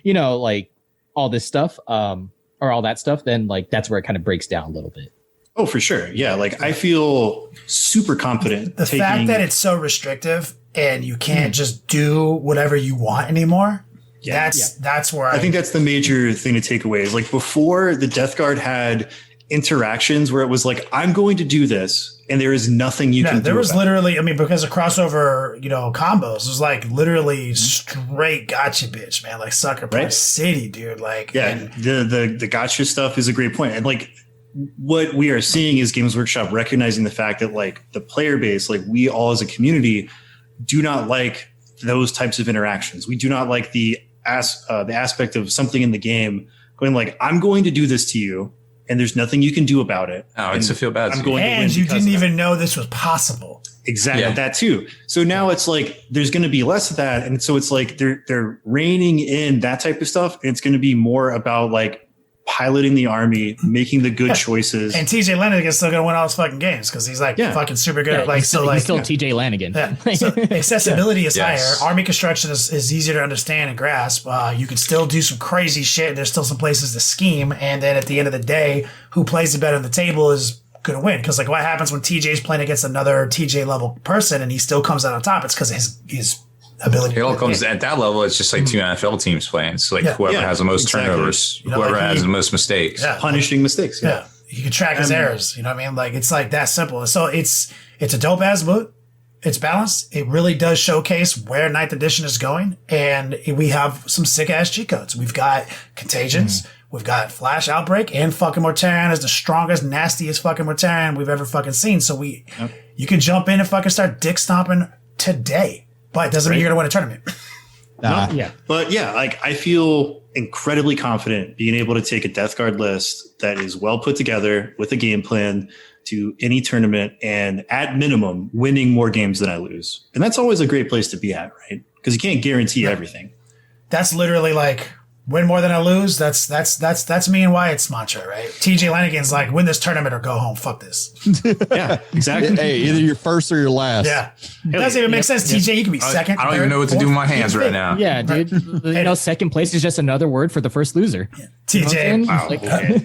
like all this stuff, or all that stuff, then like, that's where it kind of breaks down a little bit. Oh, for sure. Yeah. Like I feel super confident. The fact that it's so restrictive and you can't just do whatever you want anymore. That's where I think that's the major thing to take away is like before the Deathguard had interactions where it was like, I'm going to do this and there is nothing you can do. There was literally, because of crossover, combos, it was like literally straight gotcha bitch, man. Like Sucker Punch City, dude. Like, the gotcha stuff is a great point. And like, what we are seeing is Games Workshop recognizing the fact that like the player base, like we all as a community do not like those types of interactions. We do not like the aspect of something in the game going like, I'm going to do this to you, and there's nothing you can do about it. Oh, it's to feel bad. I'm going to win And you because didn't of that. even know this was possible. Exactly, Yeah. that too. So now it's like there's going to be less of that, and so it's like they're reining in that type of stuff, and it's going to be more about like piloting the army, making the good choices. And TJ Lanigan's still gonna win all his fucking games because he's like fucking super good. Like he's still, so, like he's still TJ Lanigan. Yeah. So accessibility is Yes. higher. Army construction is easier to understand and grasp. You can still do some crazy shit. There's still some places to scheme. And then at the end of the day, who plays it better on the table is going to win. Because like what happens when TJ's playing against another TJ level person and he still comes out on top? It's because of his ability. It all comes at that level. It's just like two NFL teams playing. It's like whoever has the most turnovers, whoever has the most mistakes. Yeah. Punishing mistakes. Yeah. You can track his errors. You know what I mean? Like it's like that simple. So it's a dope ass book. It's balanced. It really does showcase where 9th edition is going. And we have some sick ass cheat codes. We've got Contagions. We've got Flash Outbreak, and fucking Mortarion is the strongest, nastiest fucking Mortarion we've ever fucking seen. So you can jump in and fucking start dick stomping today. But it doesn't mean you're going to win a tournament. Yeah. But yeah, like I feel incredibly confident being able to take a Deathguard list that is well put together with a game plan to any tournament, and at minimum winning more games than I lose. And that's always a great place to be at, right? Because you can't guarantee everything. That's literally like win more than I lose. That's me and Wyatt's mantra, right? TJ Lanigan's like, win this tournament or go home. Fuck this. Yeah, exactly. Hey, either you're first or you're last. Yeah. It doesn't even make sense. TJ, you can be second. I don't third, even know what to do with my fourth, hands fifth. right now. Yeah, dude. You know, second place is just another word for the first loser. TJ. Wow.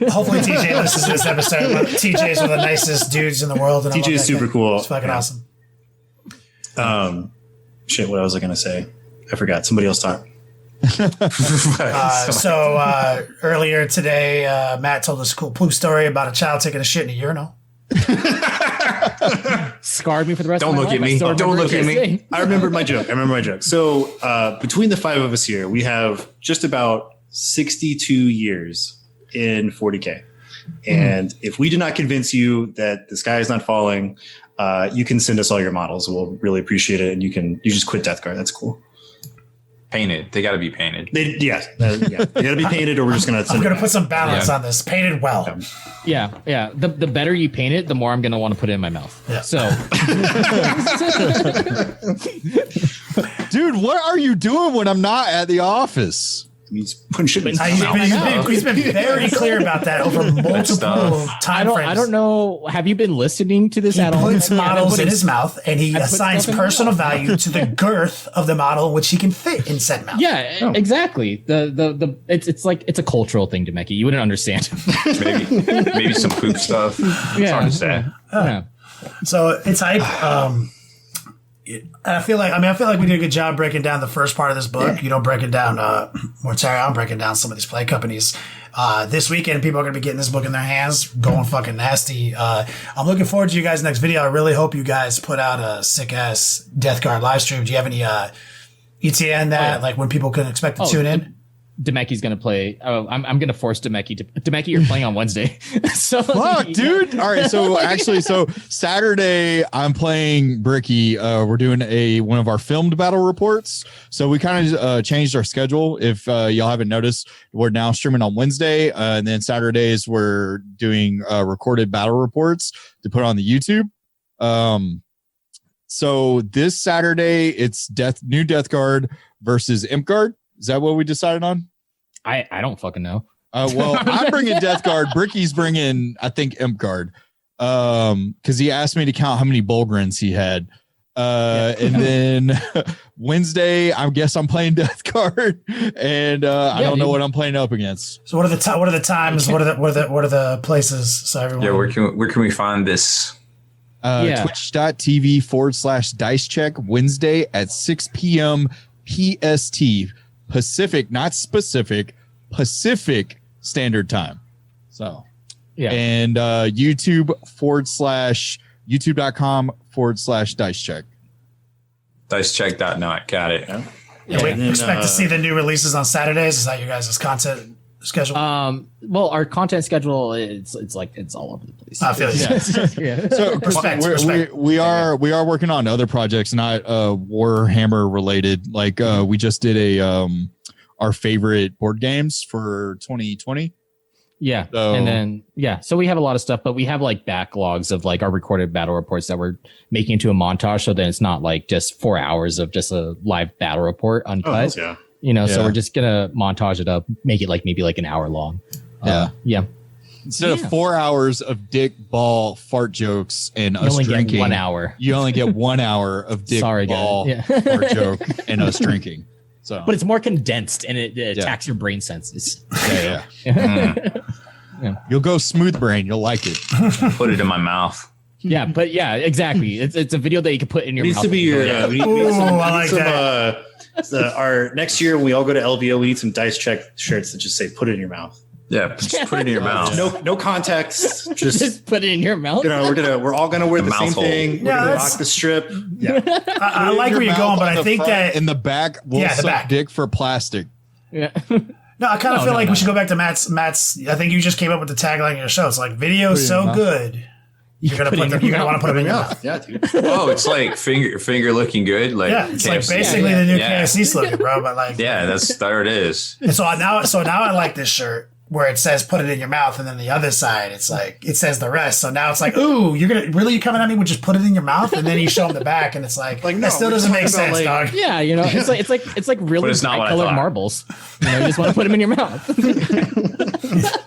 Hopefully TJ listens to this episode. But TJ is one of the nicest dudes in the world. And I TJ love is that super guy. cool. It's fucking awesome. Shit, what was I going to say? I forgot. Somebody else talk. Earlier today, Matt told us a cool poop story about a child taking a shit in a urinal. Scarred me for the rest Don't of my look life. at me. I still Don't remember look it at to me. this day. I remember my joke. So between the 5 of us here, we have just about 62 years in 40K. And if we do not convince you that the sky is not falling, you can send us all your models. We'll really appreciate it. And you just quit Deathguard. That's cool. Painted. They got to be painted. They got to be painted, or we're just going to. I'm going to put some balance on this. Painted well. Yeah. The better you paint it, the more I'm gonna want to put it in my mouth. Yeah. So Dude, what are you doing when I'm not at the office? He's putting shit in his He's mouth. been very clear about that over multiple stuff. time frames. I don't know. Have you been listening to this He at all? puts models in his mouth, and he put assigns stuff in personal his mouth. value to the girth of the model, which he can fit in said mouth. Yeah, exactly. It's like it's a cultural thing, Demeki. You wouldn't understand. Maybe some poop stuff. It's hard to say. Yeah. So it's hype. I feel like we did a good job breaking down the first part of this book. You know, breaking down Mortarion, breaking down some of these play companies. This weekend, people are going to be getting this book in their hands, going fucking nasty. I'm looking forward to you guys' next video. I really hope you guys put out a sick ass Deathguard live stream. Do you have any ETA on that? Like when people can expect to tune in? Demeki's gonna play. I'm gonna force Demeki to. Demeki, you're playing on Wednesday. So Fuck, dude. All right. So actually, Saturday I'm playing Bricky. We're doing one of our filmed battle reports. So we kind of changed our schedule. If y'all haven't noticed, we're now streaming on Wednesday, and then Saturdays we're doing recorded battle reports to put on the YouTube. So this Saturday it's new Deathguard versus Impguard. Is that what we decided on? I don't fucking know. Well, I'm bringing Deathguard. Bricky's bringing, I think, Impguard. Because he asked me to count how many Bulgrins he had. And then Wednesday, I guess I'm playing Deathguard, and I don't know what I'm playing up against. So what are the times? What are the places? So everyone. Yeah, where can we find this? Twitch.tv/dice check Wednesday at 6 p.m. PST. Pacific, not specific, Pacific Standard Time. So, Yeah. And youtube.com/dice check. Dicecheck.net. Got it. Yeah, we expect to see the new releases on Saturdays. Is that your guys' content schedule? Well, our content schedule it's all over the place. I feel you. Yeah. So Respect. we are working on other projects, not Warhammer related. Like we just did our favorite board games for 2020. Yeah. So- And then, so we have a lot of stuff, but we have like backlogs of like our recorded battle reports that we're making into a montage. So then it's not like just 4 hours of just a live battle report uncut. Yeah. So we're just going to montage it up, make it like maybe like an hour long. Yeah. Instead of 4 hours of dick ball fart jokes and You us only drinking, get 1 hour. you only get 1 hour of dick Sorry, guys. ball Yeah. fart joke and us drinking. So, But it's more condensed and it attacks your brain senses. You'll go smooth brain. You'll like it. Put it in my mouth. Yeah, but yeah, exactly. It's a video that you can put in your Needs mouth. to be your. We need some, I like that. Our next year when we all go to LVO, we need some dice check shirts that just say "put it in your mouth." Yeah, just put it in your mouth. No context. Just put it in your mouth. We're all gonna wear the same mouthful. thing. We're Yeah, gonna that's- rock the strip. Yeah. I like where you're going, but I think that in the back will Yeah, the suck back. dick for plastic. Yeah. no, I kind of No, feel no, like no. we should go back to Matt's. I think you just came up with the tagline of your show. It's like video Put it in so your mouth. good. You're gonna want to put them in your mouth. Yeah, dude. Oh, it's like finger looking good. Like Yeah, it's like KFC. basically Yeah, the new yeah. KFC slogan, bro. But like, Yeah, there it is. And so now I like this shirt where it says "put it in your mouth," and then the other side it's like it says the rest. So now it's like, ooh, you're coming at me with just put it in your mouth, and then you show them the back, and it's like, Like, no, that still we're doesn't make talking about, sense, like- dog. Yeah, it's like really But it's not bright what I colored thought. marbles. You just want to put them in your mouth.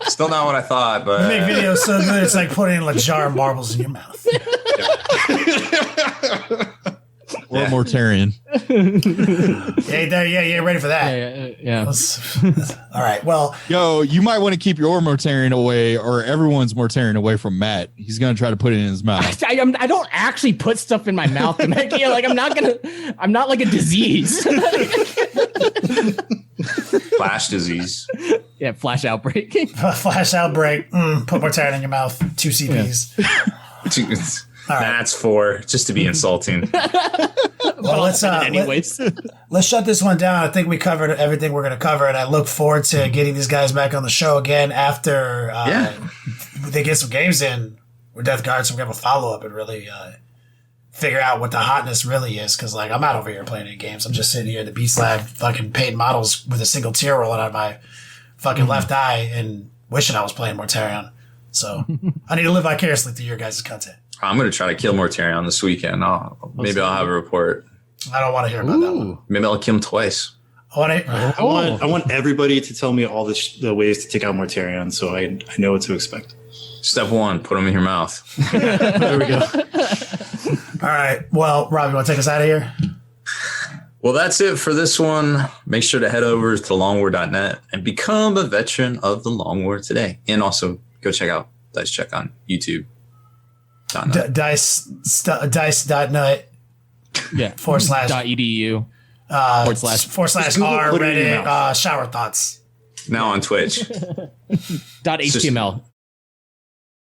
Still not what I thought, but You make videos so good, it's like putting a jar of marbles in your mouth. Or Mortarion. Yeah, ready for that. Yeah. All right. Well, Yo, you might want to keep your Mortarion away, or everyone's Mortarion away from Matt. He's gonna try to put it in his mouth. I don't actually put stuff in my mouth to make it like I'm not like a disease. flash disease. Yeah, flash outbreak. flash outbreak. Put Mortarion in your mouth. 2 CPs. That's 4, just to be insulting. Well, Anyways. let's shut this one down. I think we covered everything we're going to cover, and I look forward to getting these guys back on the show again after they get some games in with Deathguard, so we have a follow up and really figure out what the hotness really is. Because like I'm not over here playing any games. I'm just sitting here in the Beast Lab, fucking painting models with a single tear rolling out of my fucking left eye, and wishing I was playing Mortarion. So I need to live vicariously through your guys' content. I'm gonna try to kill Mortarion this weekend. Maybe I'll have a report. I don't want to hear about that one. Maybe I'll kill him twice. I want everybody to tell me all the ways to take out Mortarion, so I know what to expect. Step 1, put him in your mouth. There we go. All right. Well, Rob, you want to take us out of here? Well, that's it for this one. Make sure to head over to longwar.net and become a veteran of the Long War today. And also go check out Dice Check on YouTube. Dice.net Yeah. / .edu / r Put it in your Reddit shower thoughts. Now on Twitch. .html.